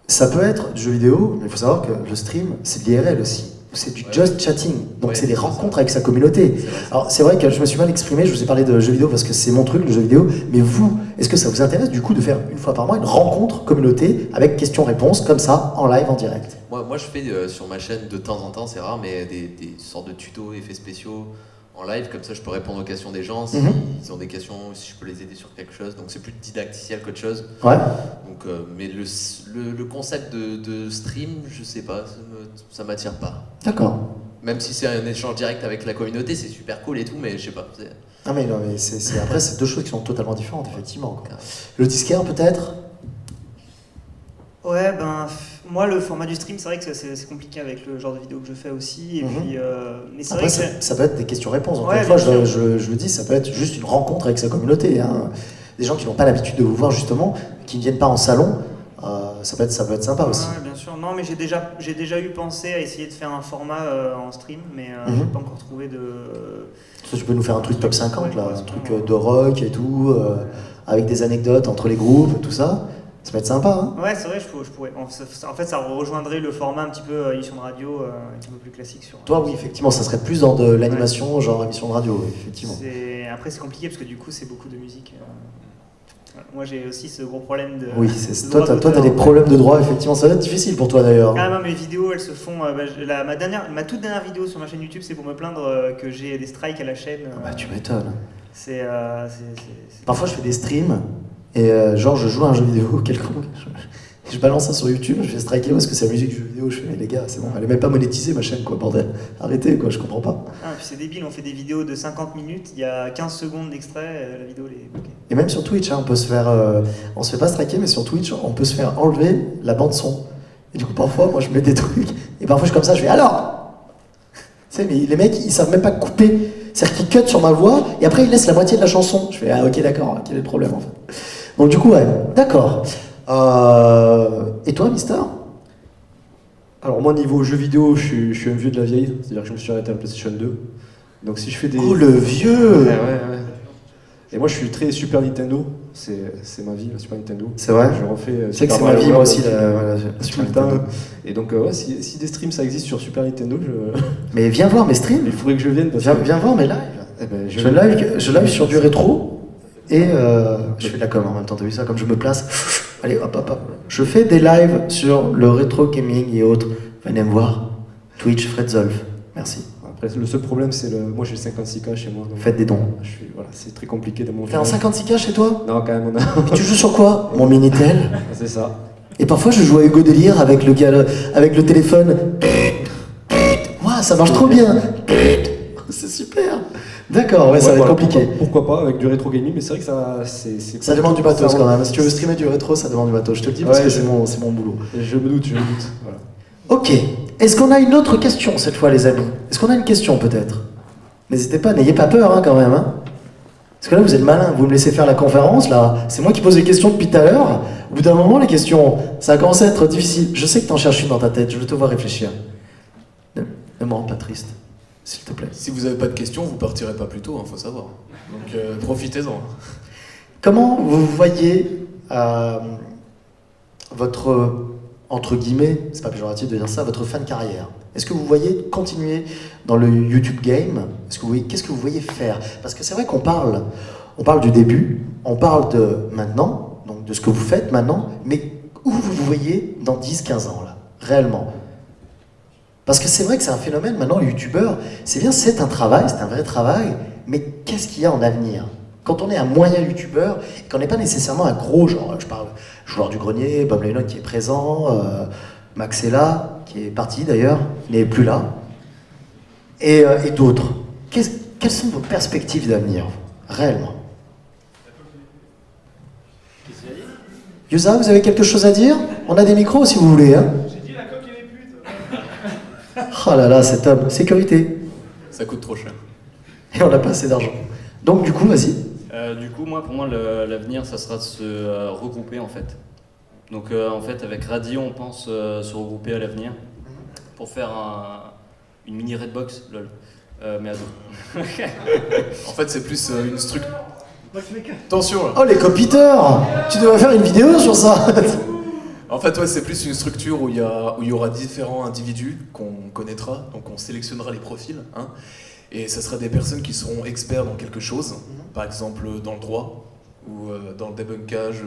Ça peut être du jeu vidéo, mais il faut savoir que le stream, c'est de l'IRL aussi. C'est du just chatting, donc Ouais, c'est des c'est rencontres ça. avec sa communauté. C'est vrai, ça. Alors c'est vrai que je me suis mal exprimé, je vous ai parlé de jeux vidéo parce que c'est mon truc, le jeu vidéo, mais vous, est-ce que ça vous intéresse du coup de faire une fois par mois une rencontre communauté avec questions-réponses comme ça, en live, en direct? Moi, je fais sur ma chaîne de temps en temps, c'est rare, mais des sortes de tutos, effets spéciaux en live, comme ça je peux répondre aux questions des gens, s'ils ont des questions, si je peux les aider sur quelque chose, donc c'est plus didacticiel qu'autre chose. Ouais. Donc, mais le concept de stream, je sais pas, ça m'attire pas. D'accord. Même si c'est un échange direct avec la communauté, c'est super cool et tout, mais je sais pas. Ah mais non, mais après c'est deux choses qui sont totalement différentes, effectivement. Quoi. Le disquaire peut-être? Ouais, moi le format du stream, c'est vrai que c'est compliqué avec le genre de vidéo que je fais aussi. Et puis, mais c'est vrai Après, que ça peut être des questions-réponses. Encore Ouais, une fois, bien je le dis, ça peut être juste une rencontre avec sa communauté. Hein. Des gens qui n'ont pas l'habitude de vous voir justement, qui ne viennent pas en salon, ça peut être sympa aussi. Ouais, bien sûr. Non, mais j'ai déjà eu pensé à essayer de faire un format en stream, mais j'ai pas encore trouvé de. Ça, tu peux nous faire un truc top 50, là, un correspond, truc de rock et tout, avec des anecdotes entre les groupes, tout ça. Ça peut être sympa, hein. Ouais, c'est vrai, je pourrais. En fait, ça rejoindrait le format un petit peu émission de radio, un peu plus classique sur. Toi, oui, effectivement, ça serait plus dans de l'animation, genre émission de radio, effectivement. Après, c'est compliqué parce que du coup, c'est beaucoup de musique. Moi, j'ai aussi ce gros problème de. Oui, de toi, droit t'as d'auteur. des problèmes de droit, effectivement. Ça va être difficile pour toi, d'ailleurs. Ah non, mes vidéos, elles se font. Ma toute dernière vidéo sur ma chaîne YouTube, c'est pour me plaindre que j'ai des strikes à la chaîne. Bah, tu m'étonnes. C'est. Parfois, je fais des streams, et genre, je joue à un jeu vidéo quelconque. Je balance ça sur YouTube, je vais striker parce que c'est la musique du jeu vidéo. Je fais, mais les gars, c'est bon, elle est même pas monétisée, ma chaîne, quoi, bordel. Arrêtez, quoi, je comprends pas. Ah, puis c'est débile, on fait des vidéos de 50 minutes, il y a 15 secondes d'extrait, la vidéo elle est bloquée. Et même sur Twitch, hein, on peut se faire. On se fait pas striker, mais sur Twitch, on peut se faire enlever la bande-son. Et du coup, parfois, moi, je mets des trucs, et parfois, je suis comme ça, je fais alors. Tu sais, mais les mecs, ils savent même pas couper. C'est-à-dire qu'ils cut sur ma voix, et après, ils laissent la moitié de la chanson. Je fais, ah, ok, d'accord, quel est le problème, en fait. Donc, du coup, ouais, d'accord. Et toi, Mister? Alors moi niveau jeux vidéo, je suis un vieux de la vieille, c'est-à-dire que je me suis arrêté à la PlayStation 2. Donc si je fais des... Oh, le vieux! Ouais. Et moi je suis très Super Nintendo, c'est ma vie la Super Nintendo. C'est vrai? Je refais C'est que Super c'est ma Mario vie, moi World, aussi, la tout Super le temps. Nintendo. Et donc ouais, si des streams ça existe sur Super Nintendo, Mais viens voir mes streams. il faudrait que je vienne parce Viens voir mes lives. Eh ben, Je live sur du rétro et je fais de la com en même temps, t'as vu ça? Comme je me place, allez hop hop hop. Je fais des lives sur le rétro gaming et autres. Venez me voir. Twitch, Fred Zolf. Merci. Après le seul problème c'est moi j'ai le 56K chez moi. Donc, Faites des dons. voilà, c'est très compliqué de mon T'es en 56K chez toi? Non quand même on a... Et tu joues sur quoi? Mon Minitel. c'est ça. Et parfois je joue à Hugo Délire avec le téléphone. Ouah, ça marche trop bien. C'est super. D'accord, ouais, ça va être voilà, compliqué. Pourquoi pas avec du rétro gaming, mais c'est vrai que ça Ça demande du matos ça- quand même. Si tu veux streamer du rétro, ça demande du matos. Je te le dis parce Ouais, que c'est mon boulot. Je me doute. Voilà. Ok. Est-ce qu'on a une autre question cette fois, les amis? Est-ce qu'on a une question peut-être? N'hésitez pas, n'ayez pas peur hein, quand même. Hein. Parce que là, vous êtes malin. Vous me laissez faire la conférence là. C'est moi qui pose les questions depuis tout à l'heure. Au bout d'un moment, les questions, ça a commencé à être difficile. Je sais que t'en cherches une dans ta tête. Je veux te voir réfléchir. Ne me rends pas triste, s'il te plaît. Si vous n'avez pas de questions, vous partirez pas plus tôt, faut savoir. Donc profitez-en. Comment vous voyez votre, entre guillemets, c'est pas péjoratif de dire ça, votre fin de carrière? Est-ce que vous voyez continuer dans le YouTube game? Qu'est-ce que vous voyez faire? Parce que c'est vrai qu'on parle du début, on parle de maintenant, donc de ce que vous faites maintenant, mais où vous voyez dans 10-15 ans, là, réellement? Parce que c'est vrai que c'est un phénomène, maintenant, le youtubeur, c'est bien, c'est un travail, c'est un vrai travail, mais qu'est-ce qu'il y a en avenir? Quand on est un moyen youtubeur, et qu'on n'est pas nécessairement un gros, genre, je parle joueur du grenier, Bob Lennon qui est présent, Maxella, qui est parti d'ailleurs, n'est plus là, et d'autres. Quelles sont vos perspectives d'avenir, réellement? Yusa, vous avez quelque chose à dire? On a des micros si vous voulez. Hein? J'ai dit la coque et les putes. Oh là là, cet homme. Sécurité. Ça coûte trop cher. Et on n'a pas assez d'argent. Donc du coup, vas-y. Du coup, pour moi, l'avenir, ça sera de se regrouper en fait. Donc en fait, avec Radi, on pense se regrouper à l'avenir pour faire une mini Redbox, lol. Mais à deux. En fait, c'est plus une structure. Attention là. Oh les copiteurs! Tu devrais faire une vidéo sur ça. En fait, ouais, c'est plus une structure où il y aura différents individus qu'on connaîtra, donc on sélectionnera les profils, hein, et ça sera des personnes qui seront experts dans quelque chose, par exemple dans le droit, ou dans le débunkage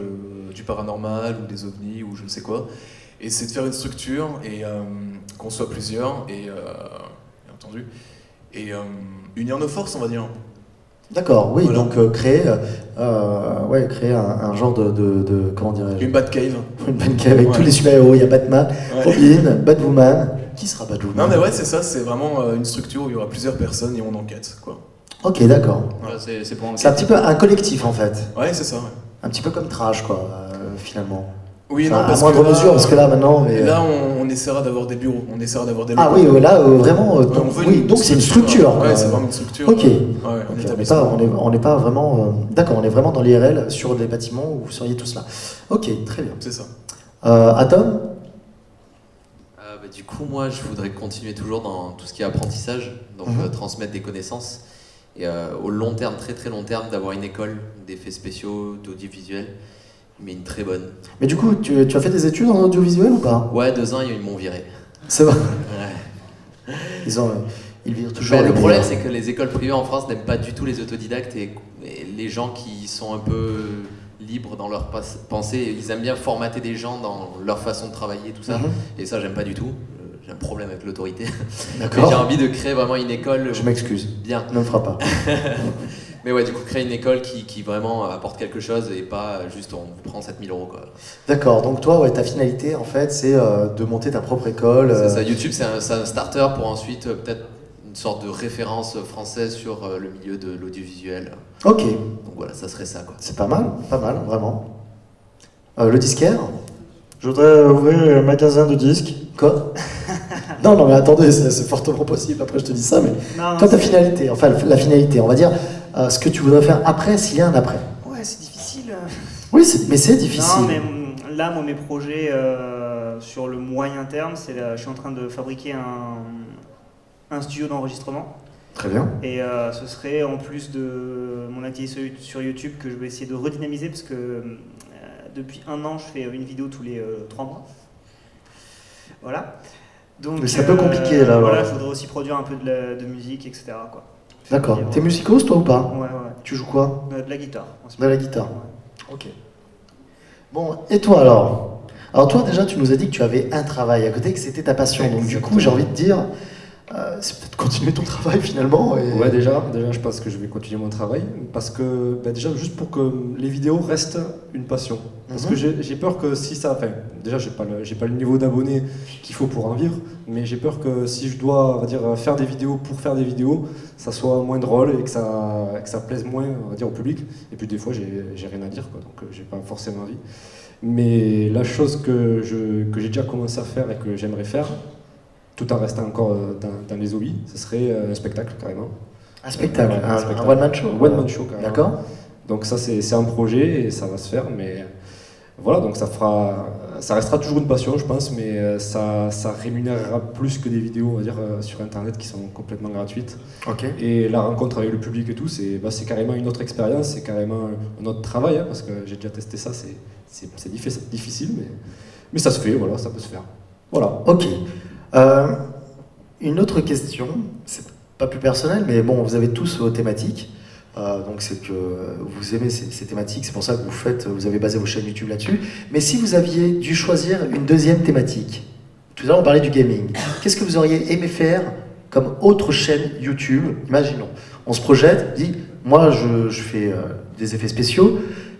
du paranormal, ou des ovnis, ou je ne sais quoi. Et c'est de faire une structure, et qu'on soit plusieurs, et bien entendu, et unir nos forces, on va dire. D'accord, oui, Voilà. donc créer un genre de comment dirais-je? Une Batcave. Une Batcave avec Ouais. tous les super-héros. Il y a Batman, Ouais. Robin, Batwoman. Qui sera Batwoman? Non mais ouais, c'est ça, c'est vraiment une structure où il y aura plusieurs personnes et on enquête, quoi. Ok, d'accord. Voilà, c'est pour C'est un petit peu un collectif en fait. Ouais, c'est ça, ouais. Un petit peu comme Trash, quoi, finalement. Oui, Enfin, non, parce à moindre que là, mesure, parce que là maintenant. Mais... Là, on essaiera d'avoir des bureaux, on essaiera d'avoir des locaux. Ah oui, là vraiment. Ouais, Donc, on veut oui, donc c'est une structure. Ouais, c'est vraiment une structure. Ok. Ouais, un Ok, établissement. on n'est pas vraiment. D'accord, on est vraiment dans l'IRL sur des bâtiments où vous seriez tous là. Ok, très bien. C'est ça. Atom? Du coup, moi, je voudrais continuer toujours dans tout ce qui est apprentissage, donc transmettre des connaissances. Et au long terme, très très long terme, d'avoir une école d'effets spéciaux, d'audiovisuel, mais une très bonne. Mais du coup, tu as fait des études en audiovisuel ou pas? Ouais, 2 ans, ils m'ont viré. C'est vrai. Ouais. Ils virent toujours. Le les problème, meilleurs. c'est que les écoles privées en France n'aiment pas du tout les autodidactes et les gens qui sont un peu libres dans leur pensée. Ils aiment bien formater des gens dans leur façon de travailler, tout ça. Et ça, j'aime pas du tout. J'ai un problème avec l'autorité. Mais j'ai D'accord. envie de créer vraiment une école. Je m'excuse. Bien. Ne me feras pas. Mais ouais, du coup, créer une école qui vraiment apporte quelque chose et pas juste on vous prend 7 000 €, quoi. D'accord. Donc toi, ouais, ta finalité, en fait, c'est de monter ta propre école. C'est ça, YouTube, c'est un starter pour ensuite peut-être une sorte de référence française sur le milieu de l'audiovisuel. Ok. Donc voilà, ça serait ça, quoi. C'est pas mal, vraiment. Le disquaire? Je voudrais ouvrir un magasin de disques. Quoi? Non, mais attendez, c'est fortement possible. Après, je te dis ça, mais Non, toi, ta finalité, enfin la finalité, on va dire ce que tu voudrais faire après, s'il y a un après. Ouais, c'est difficile. Oui, mais c'est difficile. Non, mais là, moi, mes projets sur le moyen terme, je suis en train de fabriquer un studio d'enregistrement. Très bien. Et ce serait en plus de mon activité sur YouTube que je vais essayer de redynamiser parce que depuis 1 an, je fais une vidéo tous les 3 mois. Voilà. Donc, Mais c'est un peu compliqué, là, Voilà, ouais. je voudrais aussi produire un peu de musique, etc. quoi. D'accord. Et T'es musicos, toi, ou pas? Ouais. Tu joues quoi? De la guitare. en ce De la moment. guitare. Ouais. Ok. Bon, et toi alors? Alors toi déjà tu nous as dit que tu avais un travail à côté, que c'était ta passion. Donc du coup j'ai envie de dire, c'est peut-être continuer ton travail finalement. Et... Ouais, déjà, je pense que je vais continuer mon travail parce que, déjà, juste pour que les vidéos restent une passion. Parce que j'ai peur que si ça. Enfin, déjà, j'ai pas le niveau d'abonnés qu'il faut pour en vivre, mais j'ai peur que si je dois, on va dire, faire des vidéos pour faire des vidéos, ça soit moins drôle et que ça plaise moins, on va dire, au public. Et puis, des fois, j'ai rien à dire, quoi, donc j'ai pas forcément envie. Mais la chose que j'ai déjà commencé à faire et que j'aimerais faire, tout en restant encore dans les hobbies, ce serait un spectacle carrément. Un spectacle, Ouais, un one-man show. Un one-man show carrément. D'accord. Donc ça c'est un projet et ça va se faire, mais voilà, donc ça restera toujours une passion je pense, mais ça rémunérera plus que des vidéos on va dire sur internet qui sont complètement gratuites. Ok. Et la rencontre avec le public et tout, c'est carrément une autre expérience, c'est carrément un autre travail, hein, parce que j'ai déjà testé ça, c'est difficile, mais ça se fait, voilà, ça peut se faire. Voilà. Ok. Une autre question, c'est pas plus personnel, mais bon, vous avez tous vos thématiques. Donc c'est que vous aimez ces thématiques, c'est pour ça que vous avez basé vos chaînes YouTube là-dessus. Mais si vous aviez dû choisir une deuxième thématique, tout à l'heure on parlait du gaming, qu'est-ce que vous auriez aimé faire comme autre chaîne YouTube? Imaginons, on se projette, dit, moi je fais des effets spéciaux,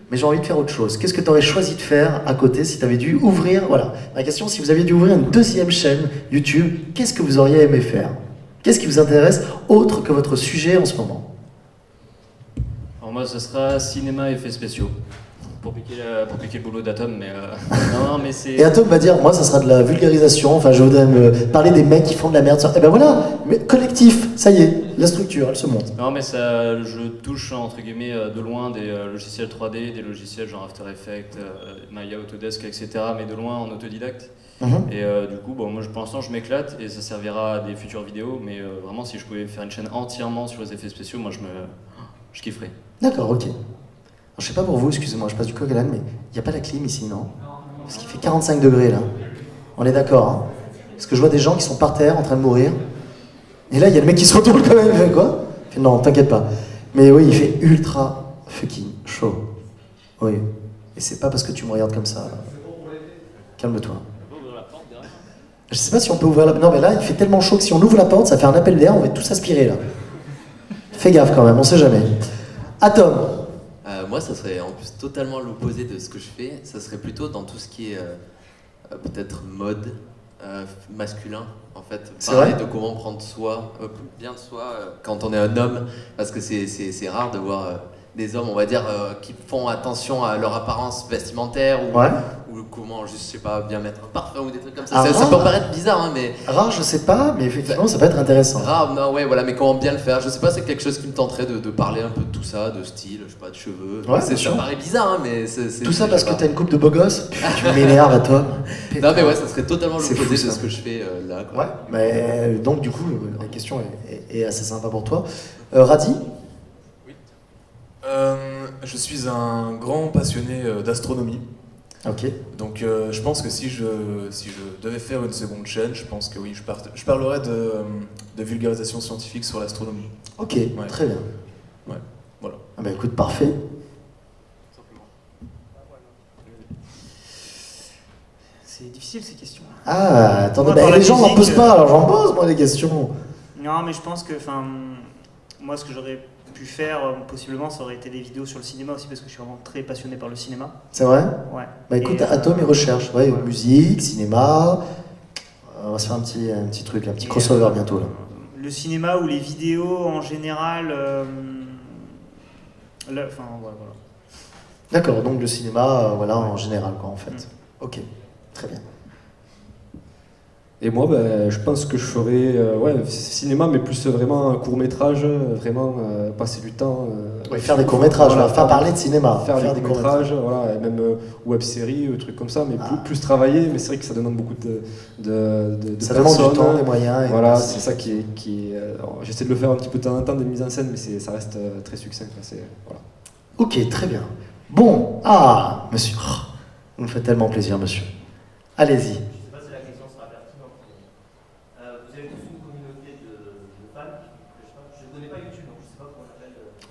mais j'ai envie de faire autre chose. Qu'est-ce que tu aurais choisi de faire à côté si tu avais dû ouvrir, voilà, la question, si vous aviez dû ouvrir une deuxième chaîne YouTube, qu'est-ce que vous auriez aimé faire? Qu'est-ce qui vous intéresse autre que votre sujet en ce moment? Alors moi, ce sera cinéma et effets spéciaux. Pour piquer le boulot d'Atom, mais non, mais c'est... Et Atom va dire, moi ça sera de la vulgarisation, enfin je voudrais me parler des mecs qui font de la merde. Et ben voilà, mais collectif, ça y est, la structure, elle se monte. Non, mais ça, je touche entre guillemets de loin des logiciels 3D, des logiciels genre After Effects, Maya, Autodesk, etc. Mais de loin en autodidacte. Et du coup, bon, moi pour l'instant je m'éclate et ça servira à des futures vidéos. Mais vraiment, si je pouvais faire une chaîne entièrement sur les effets spéciaux, moi je kifferais. D'accord, ok. Alors, je sais pas pour vous, excusez-moi, je passe du coq à l'âne, mais il n'y a pas la clim ici, non? Parce qu'il fait 45 degrés là. On est d'accord, hein? Parce que je vois des gens qui sont par terre en train de mourir. Et là, il y a le mec qui se retourne quand même, il fait quoi? Il fait, non, t'inquiète pas. Mais oui, il fait ultra fucking chaud. Oui. Et c'est pas parce que tu me regardes comme ça. Calme-toi. Je sais pas si on peut ouvrir la... Non, mais là, il fait tellement chaud que si on ouvre la porte, ça fait un appel d'air, on va tous aspirer là. Fais gaffe quand même, on sait jamais. Atom. Moi, ça serait en plus totalement l'opposé de ce que je fais. Ça serait plutôt dans tout ce qui est peut-être mode masculin, en fait. Parler de comment prendre bien de soi quand on est un homme, parce que c'est rare de voir des hommes, on va dire, qui font attention à leur apparence vestimentaire ou comment, juste, je sais pas, bien mettre un parfum ou des trucs comme ça. Ça peut paraître bizarre, hein, mais... Rare, je sais pas, mais effectivement, ça peut être intéressant. Rare, non, ouais, voilà, mais comment bien le faire? Je sais pas, c'est quelque chose qui me tenterait de parler un peu de tout ça, de style, je sais pas, de cheveux. Ouais, ça paraît bizarre, hein, mais tout ça parce que t'as une coupe de beau gosse? Tu m'énerves, Atom. Non, mais ouais, ça serait totalement l'opposé de ce que je fais là, quoi. Ouais, mais donc du coup, la question est assez sympa pour toi. Radi? Je suis un grand passionné d'astronomie. Ok. Donc je pense que si je devais faire une seconde chaîne, je pense que oui, je parlerais de vulgarisation scientifique sur l'astronomie. Ok, très bien. Ouais, voilà. Ah bah écoute, parfait. C'est difficile ces questions. Ah, attendez, Moi, par la les gens n'en musique, posent pas, alors j'en pose moi des questions. Non, mais je pense que, moi, ce que j'aurais pu faire, possiblement, ça aurait été des vidéos sur le cinéma aussi, parce que je suis vraiment très passionné par le cinéma. C'est vrai? Ouais. Bah écoute, Atom, il recherche, musique, cinéma. On va se faire un petit truc, un petit crossover bientôt là. Le cinéma ou les vidéos en général. Voilà. D'accord, donc le cinéma, voilà, en général, quoi, en fait. Ok, très bien. Et moi, je pense que je ferais cinéma, mais plus vraiment un court-métrage, vraiment passer du temps. Faire des courts-métrages, voilà, pas parler de cinéma. Faire des courts-métrages, voilà, et même web-séries, trucs comme ça, mais plus travailler, mais c'est vrai que ça demande beaucoup de ça demande du temps, des moyens. Voilà, c'est ça qui est j'essaie de le faire un petit peu de temps en temps, des mises en scène, mais ça reste très succinct. Voilà. Ok, très bien. Bon, monsieur, vous me faites tellement plaisir, monsieur. Allez-y.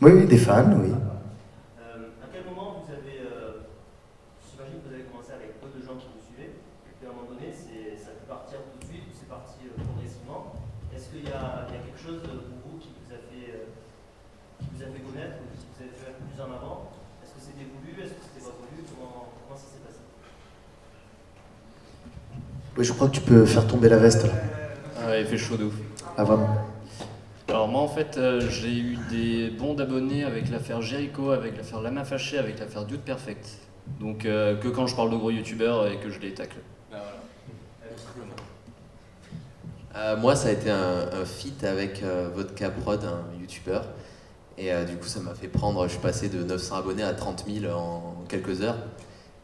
Oui, des fans, oui. À quel moment vous avez, j'imagine que vous avez commencé avec peu de gens qui vous suivaient, et puis à un moment donné, ça a pu partir tout de suite, ou c'est parti progressivement. Est-ce qu'il y a quelque chose pour vous qui vous a fait connaître, ou qui vous a fait plus en avant? Est-ce que c'était voulu? Est-ce que c'était pas voulu? Comment ça s'est passé? Oui, je crois que tu peux faire tomber la veste là. Ah, il fait chaud de ouf. Ah, vraiment. Alors moi en fait j'ai eu des bons d'abonnés avec l'affaire Jericho, avec l'affaire Lama Fâchée, avec l'affaire Dude Perfect. Donc que quand je parle de gros youtubeurs et que je les tacle. Moi ça a été un feat avec Vodka Prod, un youtubeur. Et du coup ça m'a fait prendre, je suis passé de 900 abonnés à 30 000 en quelques heures.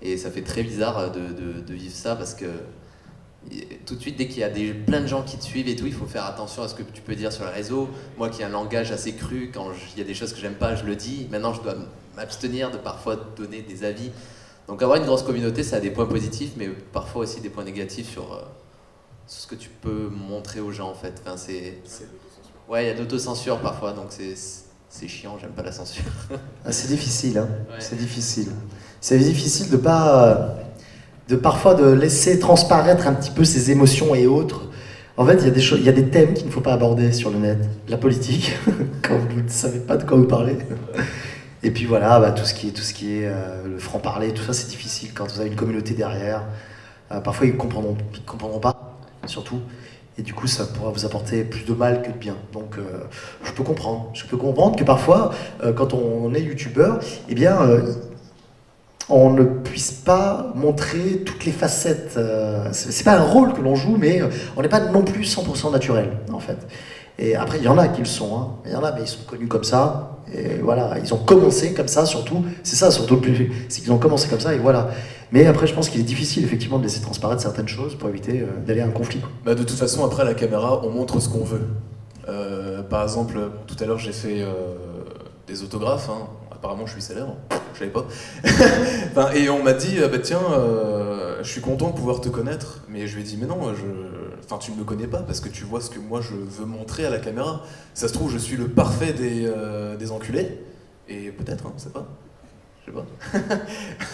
Et ça fait très bizarre de vivre ça parce que tout de suite, dès qu'il y a plein de gens qui te suivent et tout, il faut faire attention à ce que tu peux dire sur les réseaux. Moi qui ai un langage assez cru, quand il y a des choses que j'aime pas, je le dis. Maintenant, je dois m'abstenir de parfois donner des avis. Donc avoir une grosse communauté, ça a des points positifs, mais parfois aussi des points négatifs sur ce que tu peux montrer aux gens, en fait. Enfin, ouais, il y a de l'autocensure parfois, donc c'est chiant, j'aime pas la censure. Ah, c'est difficile, hein. Ouais. C'est difficile. C'est difficile de pas, de parfois de laisser transparaître un petit peu ses émotions et autres. En fait, il y a des choses, il y a des thèmes qu'il ne faut pas aborder sur le net. La politique, quand vous ne savez pas de quoi vous parlez. Et puis voilà, bah, tout ce qui est le franc-parler, tout ça, c'est difficile quand vous avez une communauté derrière. Parfois, ils comprendront pas, surtout. Et du coup, ça pourra vous apporter plus de mal que de bien. Donc, je peux comprendre que parfois, quand on est youtubeur, eh bien, on ne puisse pas montrer toutes les facettes. C'est pas un rôle que l'on joue, mais on n'est pas non plus 100% naturel, en fait. Et après, il y en a qui le sont. Hein. Il y en a, mais ils sont connus comme ça. Et voilà, ils ont commencé comme ça, surtout. C'est ça, surtout le plus. C'est qu'ils ont commencé comme ça, et voilà. Mais après, je pense qu'il est difficile, effectivement, de laisser transparaître certaines choses pour éviter d'aller à un conflit. Quoi. Bah, de toute façon, après la caméra, on montre ce qu'on veut. Par exemple, tout à l'heure, j'ai fait des autographes. Hein. Apparemment, je suis célèbre. Je savais pas. Enfin, et on m'a dit, bah, tiens, je suis content de pouvoir te connaître. Mais je lui ai dit, mais non, enfin, tu ne me connais pas parce que tu vois ce que moi je veux montrer à la caméra. Ça se trouve, je suis le parfait des enculés. Et peut-être, hein, je sais pas. Je sais pas.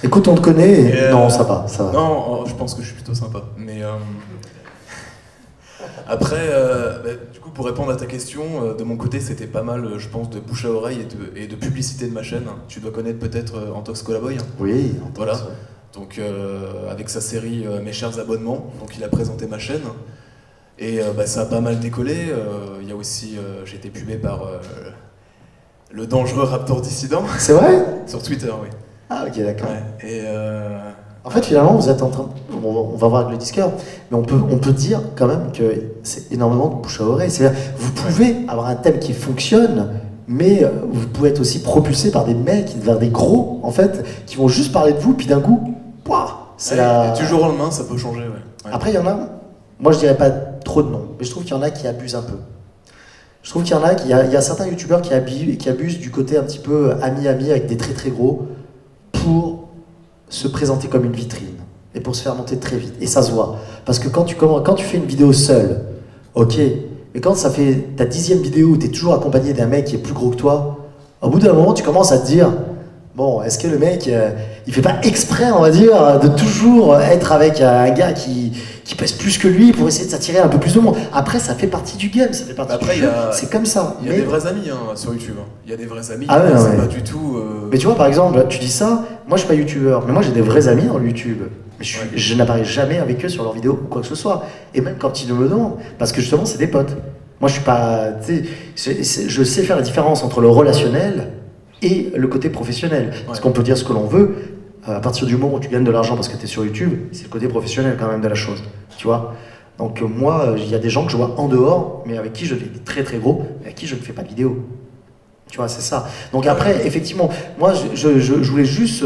Écoute, on te connaît. Et, non, ça va, ça va. Non, je pense que je suis plutôt sympa. Mais après, bah, du coup, pour répondre à ta question, de mon côté, c'était pas mal, je pense, de bouche à oreille et de publicité de ma chaîne. Tu dois connaître peut-être Antox Colaboy. Hein. Oui, Voilà. Donc, avec sa série Mes chers abonnements, donc il a présenté ma chaîne. Et bah, ça a pas mal décollé. Il y a aussi, j'ai été pubé par le dangereux Raptor Dissident. C'est vrai? Sur Twitter, oui. Ah, ok, d'accord. Ouais. Et En fait, finalement, vous êtes en train. On va voir avec le disqueur, mais on peut dire quand même que c'est énormément de bouche à oreille. C'est-à-dire, vous pouvez avoir un thème qui fonctionne, mais vous pouvez être aussi propulsé par des mecs, vers des gros, en fait, qui vont juste parler de vous, puis d'un coup, pouah, c'est et du jour au lendemain, ça peut changer, ouais. Ouais. Après, il y en a, moi je dirais pas trop de noms, mais je trouve qu'il y en a qui abusent un peu. Je trouve qu'il y en a, il y a certains youtubeurs qui abusent du côté un petit peu ami-ami avec des très très gros pour se présenter comme une vitrine et pour se faire monter très vite. Et ça se voit. Parce que quand tu fais une vidéo seule, ok, mais quand ça fait ta 10e vidéo où tu es toujours accompagné d'un mec qui est plus gros que toi, au bout d'un moment, tu commences à te dire, bon, est-ce que le mec, il fait pas exprès, on va dire, de toujours être avec un gars qui pèse plus que lui pour essayer de s'attirer un peu plus de monde. Après, ça fait partie du game, ça fait partie Après, du jeu, c'est comme ça. Il y a des vrais amis hein, sur YouTube. Hein. Il y a des vrais amis, Ah ouais, c'est ouais. pas du tout... Mais tu vois, par exemple, tu dis ça, moi je suis pas youtubeur, mais moi j'ai des vrais amis dans le YouTube. Mais je n'apparais jamais avec eux sur leurs vidéos ou quoi que ce soit. Et même quand ils me le demandent, parce que justement, c'est des potes. Moi je suis pas... tu sais, je sais faire la différence entre le relationnel et le côté professionnel. Parce qu'on peut dire ce que l'on veut, à partir du moment où tu gagnes de l'argent parce que tu es sur YouTube, c'est le côté professionnel quand même de la chose. Tu vois ? Donc moi, il y a des gens que je vois en dehors, mais avec qui je fais des très très gros, mais avec qui je ne fais pas de vidéo. Tu vois, c'est ça. Donc après, effectivement, moi, je voulais juste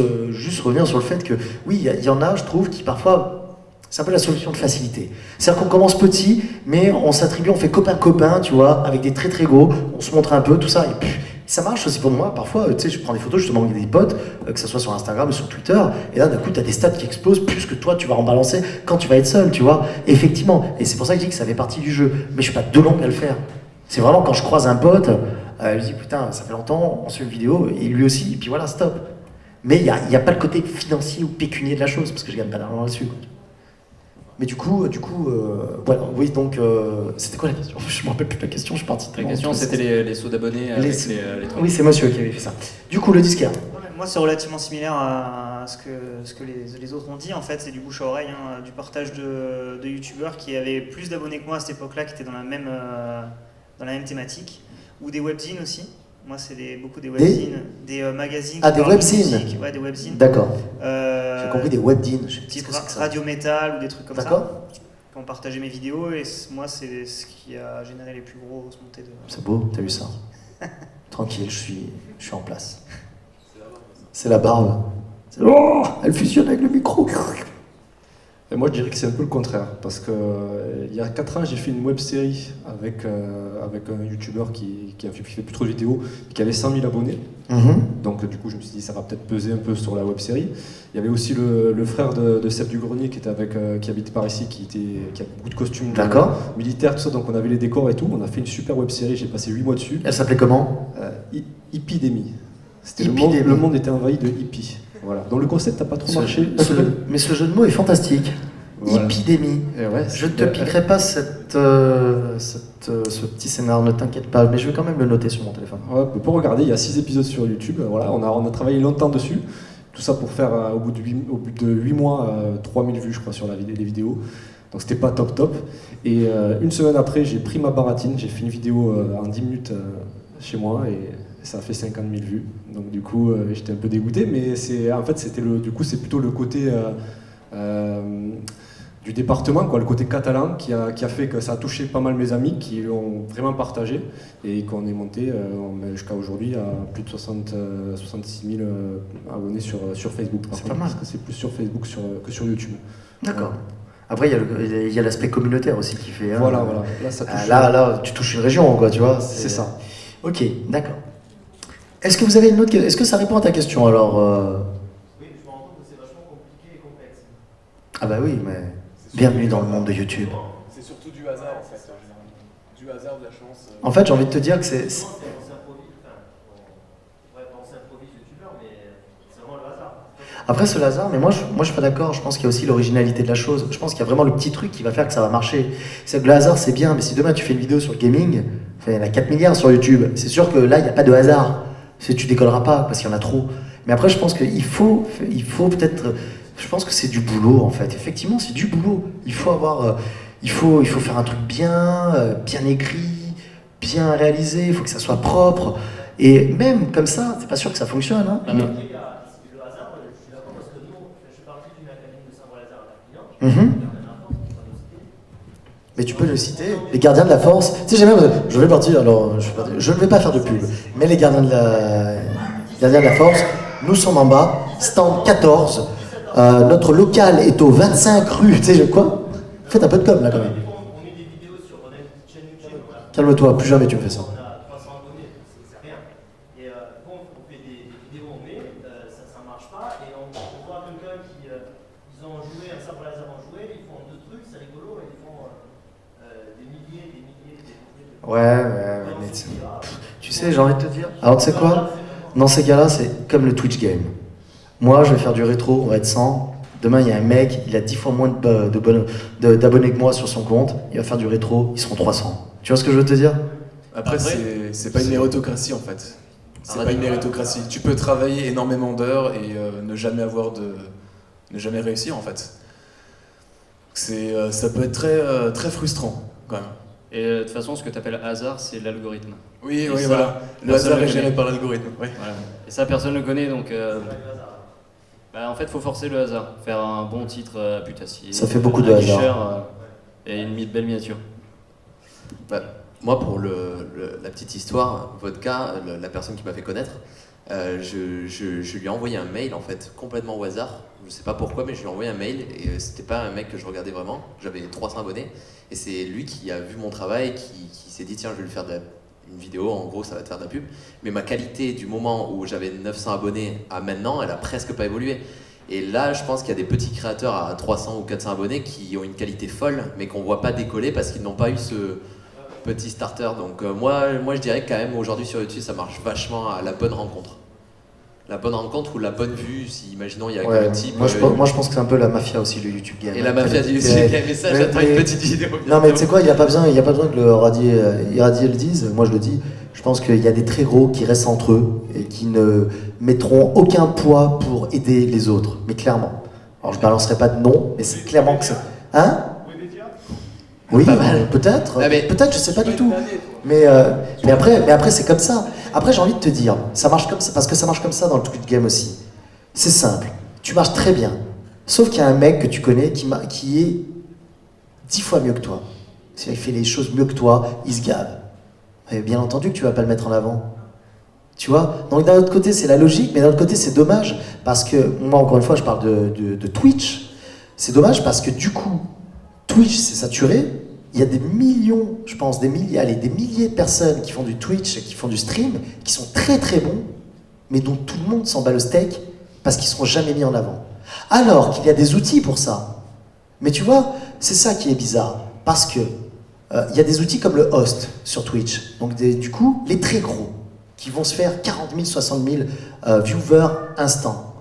revenir sur le fait que, oui, il y en a, je trouve, qui parfois, c'est un peu la solution de facilité. C'est-à-dire qu'on commence petit, mais on s'attribue, on fait copain-copain, tu vois, avec des très très gros, on se montre un peu, tout ça, et puis ça marche aussi pour moi. Parfois, tu sais, je prends des photos justement avec des potes, que ce soit sur Instagram ou sur Twitter, et là, d'un coup, tu as des stats qui explosent plus que toi, tu vas en balancer quand tu vas être seul, tu vois. Effectivement, et c'est pour ça que je dis que ça fait partie du jeu, mais je suis pas de longue à le faire. C'est vraiment quand je croise un pote, je me dis putain, ça fait longtemps, on se fait une vidéo, et lui aussi, et puis voilà, stop. Mais il n'y a pas le côté financier ou pécunier de la chose, parce que je gagne pas d'argent là-dessus. Mais du coup, voilà, oui, donc, c'était quoi la question? Je me rappelle plus de la question, je suis parti. La question, c'était les sauts d'abonnés avec les trucs. Oui, c'est monsieur qui avait fait ça. Du coup, le disquaire. Moi, c'est relativement similaire à ce que les autres ont dit. En fait, c'est du bouche à oreille, hein, du partage de youtubeurs qui avaient plus d'abonnés que moi à cette époque-là, qui étaient dans la même thématique, ou des webzines aussi. Moi, c'est beaucoup des webzines, des magazines. Ah, des webzines. Ouais, des webzines. D'accord. J'ai compris des webzines. Type Radio Metal ou des trucs comme ça. D'accord. Qui ont partagé mes vidéos, et moi, c'est ce qui a généré les plus grosses montées de. C'est beau, t'as vu ça? Tranquille, je suis en place. C'est la barbe. Oh, elle fusionne avec le micro. Moi, je dirais que c'est un peu le contraire. Parce que il y a 4 ans, j'ai fait une web série avec un youtubeur qui fait plus trop de vidéos, qui avait 100 000 abonnés. Donc, du coup, je me suis dit, ça va peut-être peser un peu sur la web série. Il y avait aussi le frère de Seb du Grenier qui habitait par ici, qui a beaucoup de costumes militaires, tout ça. Donc, on avait les décors et tout. On a fait une super web série. J'ai passé 8 mois dessus. Elle s'appelait comment? Hippidémie. Hippidémie. Le monde était envahi de hippies. Voilà. Donc le concept n'a pas trop marché. Mais ce jeu de mots est fantastique. Voilà. Épidémie. Ouais, je ne te piquerai pas ce petit scénar, ne t'inquiète pas, mais je vais quand même le noter sur mon téléphone. Ouais, pour regarder, il y a 6 épisodes sur YouTube. Voilà, on a travaillé longtemps dessus. Tout ça pour faire, au bout de 8 mois, 3000 vues, je crois, sur les vidéos. Donc c'était pas top. Et une semaine après, j'ai pris ma baratine, j'ai fait une vidéo en 10 minutes chez moi et ça a fait 50 000 vues. Donc du coup, j'étais un peu dégoûté, mais c'est plutôt le côté du département, quoi, le côté catalan qui a fait que ça a touché pas mal mes amis qui l'ont vraiment partagé et qu'on est monté jusqu'à aujourd'hui à plus de 66 000 abonnés sur Facebook. C'est pas mal. Parce que c'est plus sur Facebook que sur YouTube. D'accord. Après, il y a l'aspect communautaire aussi qui fait. Voilà. Là, ça touche. Là, tu touches une région, quoi, tu vois. C'est ça. Ok, d'accord. Est-ce que vous avez une autre question? Est-ce que ça répond à ta question alors Oui, je me rends compte que c'est vachement compliqué et complexe. Ah bah oui, mais bienvenue dans le monde de YouTube. C'est surtout du hasard en fait. Du hasard, de la chance. En fait, j'ai envie de te dire que c'est. On s'improvise, on s'improvise youtubeur, mais c'est vraiment le hasard. Après, c'est le hasard, mais moi je suis pas d'accord. Je pense qu'il y a aussi l'originalité de la chose. Je pense qu'il y a vraiment le petit truc qui va faire que ça va marcher. C'est que le hasard, c'est bien, mais si demain tu fais une vidéo sur le gaming, il y en a 4 milliards sur YouTube. C'est sûr que là, il n'y a pas de hasard. Tu décolleras pas parce qu'il y en a trop. Mais après, je pense qu'il faut peut-être. Je pense que c'est du boulot en fait. Effectivement, c'est du boulot. Il faut faire un truc bien écrit, bien réalisé. Il faut que ça soit propre. Et même comme ça, c'est pas sûr que ça fonctionne. Hein. Le hasard, je suis d'accord parce que nous, je suis parti d'une académie de Saint-Lazare à Perpignan. Mais tu peux le citer, les gardiens de la force. Tu sais, j'ai même. Je vais partir, alors je ne vais pas faire de pub. Mais les gardiens de la force, nous sommes en bas, stand 14. Notre local est au 25 rue. Tu sais, quoi? Faites un peu de com là quand même. On met des vidéos sur notre chaîne YouTube. Calme-toi, plus jamais tu me fais ça. On a 300 abonnés, c'est rien. Et bon, on fait des vidéos, on met, ça marche pas. Et on voit quelqu'un qui. Ils ont joué un sabre laser en jouet, ils font 2 trucs, c'est rigolo, et ils font des milliers. Ouais, mais tu sais, j'ai envie de te dire. Alors, tu sais quoi? Dans ces cas-là, c'est comme le Twitch game. Moi, je vais faire du rétro, on va être 100. Demain, il y a un mec, il a 10 fois moins d'abonnés que moi sur son compte. Il va faire du rétro, ils seront 300. Tu vois ce que je veux te dire? Après, c'est pas une méritocratie en fait. C'est pas une méritocratie. Tu peux travailler énormément d'heures et ne jamais réussir en fait. Ça peut être très frustrant quand même. Et de toute façon, ce que tu appelles hasard, c'est l'algorithme. Oui, ça, voilà. Le hasard est géré par l'algorithme. Oui. Voilà. Et ça, personne ne le connaît, donc en fait, il faut forcer le hasard. Faire un bon titre à putassier. Ça fait beaucoup de hasard. Et une belle miniature. Moi, pour la petite histoire, votre cas, la personne qui m'a fait connaître, je lui ai envoyé un mail en fait, complètement au hasard. Je sais pas pourquoi, mais je lui ai envoyé un mail et c'était pas un mec que je regardais vraiment. J'avais 300 abonnés et c'est lui qui a vu mon travail, qui s'est dit tiens, je vais lui faire une vidéo. En gros, ça va te faire de la pub. Mais ma qualité du moment où j'avais 900 abonnés à maintenant, elle a presque pas évolué. Et là, je pense qu'il y a des petits créateurs à 300 ou 400 abonnés qui ont une qualité folle, mais qu'on voit pas décoller parce qu'ils n'ont pas eu ce petit starter. Donc moi, je dirais que quand même aujourd'hui sur YouTube, ça marche vachement à la bonne rencontre. La bonne rencontre ou la bonne vue, si imaginons il y a un type. Moi je pense que c'est un peu la mafia aussi, le YouTube game. Et la mafia du YouTube game, mais ça, j'attends une petite vidéo. Non mais tu sais quoi, il n'y a pas besoin que le Radier le dise, moi je le dis. Je pense qu'il y a des très gros qui restent entre eux et qui ne mettront aucun poids pour aider les autres, mais clairement. Alors je balancerai pas de nom, mais c'est clairement que ça. Hein? Oui, peut-être, peut-être, je sais pas du tout. Mais après c'est comme ça. Après j'ai envie de te dire, ça marche comme ça, parce que ça marche comme ça dans le Twitch game aussi. C'est simple, tu marches très bien. Sauf qu'il y a un mec que tu connais qui est 10 fois mieux que toi. Il fait les choses mieux que toi, il se gave. Et bien entendu que tu vas pas le mettre en avant. Tu vois? Donc d'un autre côté c'est la logique, mais d'un autre côté c'est dommage, parce que moi encore une fois je parle de Twitch. C'est dommage parce que du coup, Twitch s'est saturé. Il y a des millions, je pense, des milliers de personnes qui font du Twitch, qui font du stream, qui sont très très bons, mais dont tout le monde s'en bat le steak parce qu'ils ne seront jamais mis en avant. Alors qu'il y a des outils pour ça. Mais tu vois, c'est ça qui est bizarre. Parce que il y a des outils comme le host sur Twitch. Donc du coup, les très gros, qui vont se faire 40 000, 60 000 viewers instant.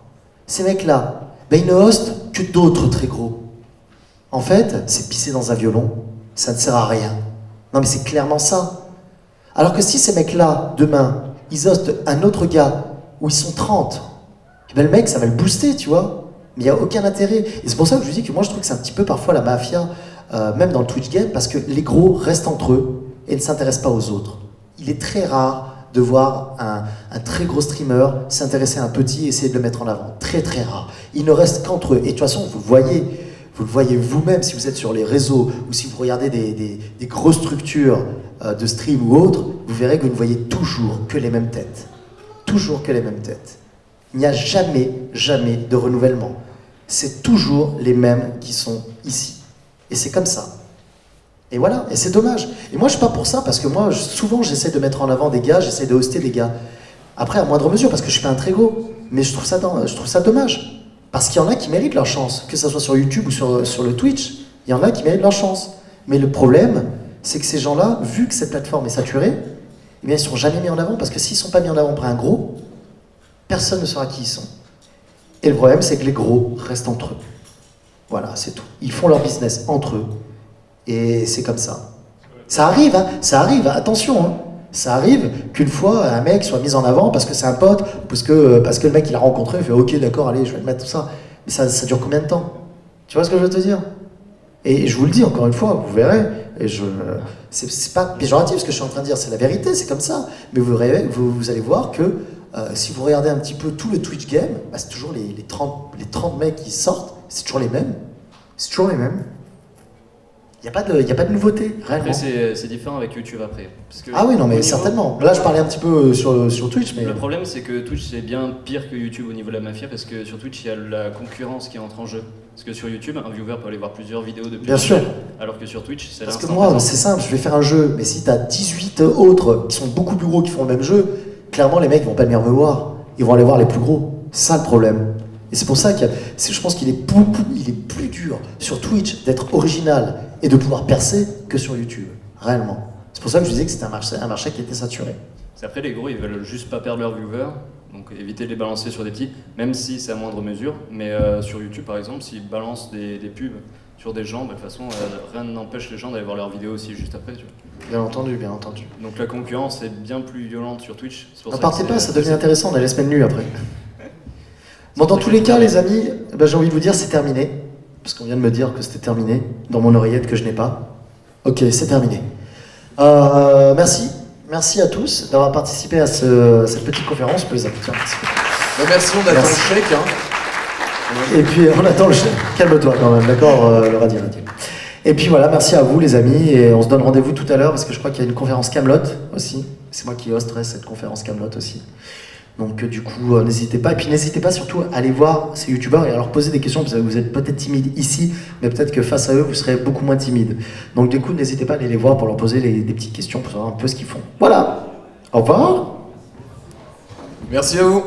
Ces mecs-là, ben, ils ne hostent que d'autres très gros. En fait, c'est pisser dans un violon, ça ne sert à rien. Non mais c'est clairement ça. Alors que si ces mecs-là, demain, ils hostent un autre gars où ils sont 30, ben le mec, ça va le booster, tu vois. Mais il n'y a aucun intérêt. Et c'est pour ça que je vous dis que moi, je trouve que c'est un petit peu parfois la mafia, même dans le Twitch game, parce que les gros restent entre eux et ne s'intéressent pas aux autres. Il est très rare de voir un très gros streamer s'intéresser à un petit et essayer de le mettre en avant. Très très rare. Il ne reste qu'entre eux. Et de toute façon, vous le voyez vous-même si vous êtes sur les réseaux ou si vous regardez des grosses structures de stream ou autres, vous verrez que vous ne voyez toujours que les mêmes têtes. Toujours que les mêmes têtes. Il n'y a jamais, jamais de renouvellement. C'est toujours les mêmes qui sont ici. Et c'est comme ça. Et voilà, et c'est dommage. Et moi, je suis pas pour ça, parce que moi, souvent, j'essaie de mettre en avant des gars, j'essaie de hoster des gars. Après, à moindre mesure, parce que je suis pas un très gros. Mais je trouve ça dommage. Parce qu'il y en a qui méritent leur chance, que ce soit sur YouTube ou sur le Twitch. Il y en a qui méritent leur chance. Mais le problème, c'est que ces gens-là, vu que cette plateforme est saturée, eh bien, ils ne seront jamais mis en avant, parce que s'ils ne sont pas mis en avant par un gros, personne ne saura qui ils sont. Et le problème, c'est que les gros restent entre eux. Voilà, c'est tout. Ils font leur business entre eux. Et c'est comme ça. Ça arrive, hein, attention. Hein. Ça arrive qu'une fois, un mec soit mis en avant parce que c'est un pote, parce que le mec, il a rencontré, il fait « Ok, d'accord, allez, je vais te mettre tout ça. » Mais ça dure combien de temps? Tu vois ce que je veux te dire? Et je vous le dis encore une fois, vous verrez, et c'est pas péjoratif ce que je suis en train de dire, c'est la vérité, c'est comme ça. Mais vous allez voir que si vous regardez un petit peu tout le Twitch game, bah, c'est toujours les 30 mecs qui sortent, c'est toujours les mêmes. C'est toujours les mêmes. Il n'y a pas de nouveauté, réellement. Après, c'est différent avec YouTube après. Parce que Ah oui, non, mais au niveau- certainement. Là, je parlais un petit peu sur Twitch, mais... Le problème, c'est que Twitch, c'est bien pire que YouTube au niveau de la mafia, parce que sur Twitch, il y a la concurrence qui entre en jeu. Parce que sur YouTube, un viewer peut aller voir plusieurs vidéos de Bien sûr. alors que sur Twitch, c'est Parce que l'instant moi, présent. c'est simple, je vais faire un jeu, mais si t'as 18 autres qui sont beaucoup plus gros qui font le même jeu, clairement, les mecs vont pas venir me voir. Ils vont aller voir les plus gros. C'est ça le problème. Et c'est pour ça que je pense qu'il est plus dur sur Twitch d'être original et de pouvoir percer que sur YouTube, réellement. C'est pour ça que je disais que c'était un marché qui était saturé. C'est après, les gros, ils veulent juste pas perdre leurs viewers, donc éviter de les balancer sur des petits, même si c'est à moindre mesure. Mais sur YouTube, par exemple, s'ils balancent des pubs sur des gens, bah, de toute façon, rien n'empêche les gens d'aller voir leurs vidéos aussi juste après. Tu vois. Bien entendu, bien entendu. Donc la concurrence est bien plus violente sur Twitch. C'est pour Ne ça partez que pas, ça devient intéressant, on a les semaines nues après. Bon, dans tous les cas, les amis, ben, j'ai envie de vous dire, c'est terminé. Parce qu'on vient de me dire que c'était terminé, dans mon oreillette que je n'ai pas. Ok, c'est terminé. Merci à tous d'avoir participé à cette petite conférence. Vous pouvez les applaudir. Merci, on attend Merci. le chèque. Hein. Et puis, on attend le chèque. Calme-toi quand même, d'accord, le radis. Et puis voilà, merci à vous les amis, et on se donne rendez-vous tout à l'heure, parce que je crois qu'il y a une conférence Camelot aussi. C'est moi qui hosterai cette conférence Camelot aussi. Donc du coup, n'hésitez pas. Et puis n'hésitez pas surtout à aller voir ces youtubeurs et à leur poser des questions, parce que vous êtes peut-être timide ici, mais peut-être que face à eux, vous serez beaucoup moins timide. Donc du coup, n'hésitez pas à aller les voir pour leur poser des petites questions, pour savoir un peu ce qu'ils font. Voilà. Au revoir. Merci à vous.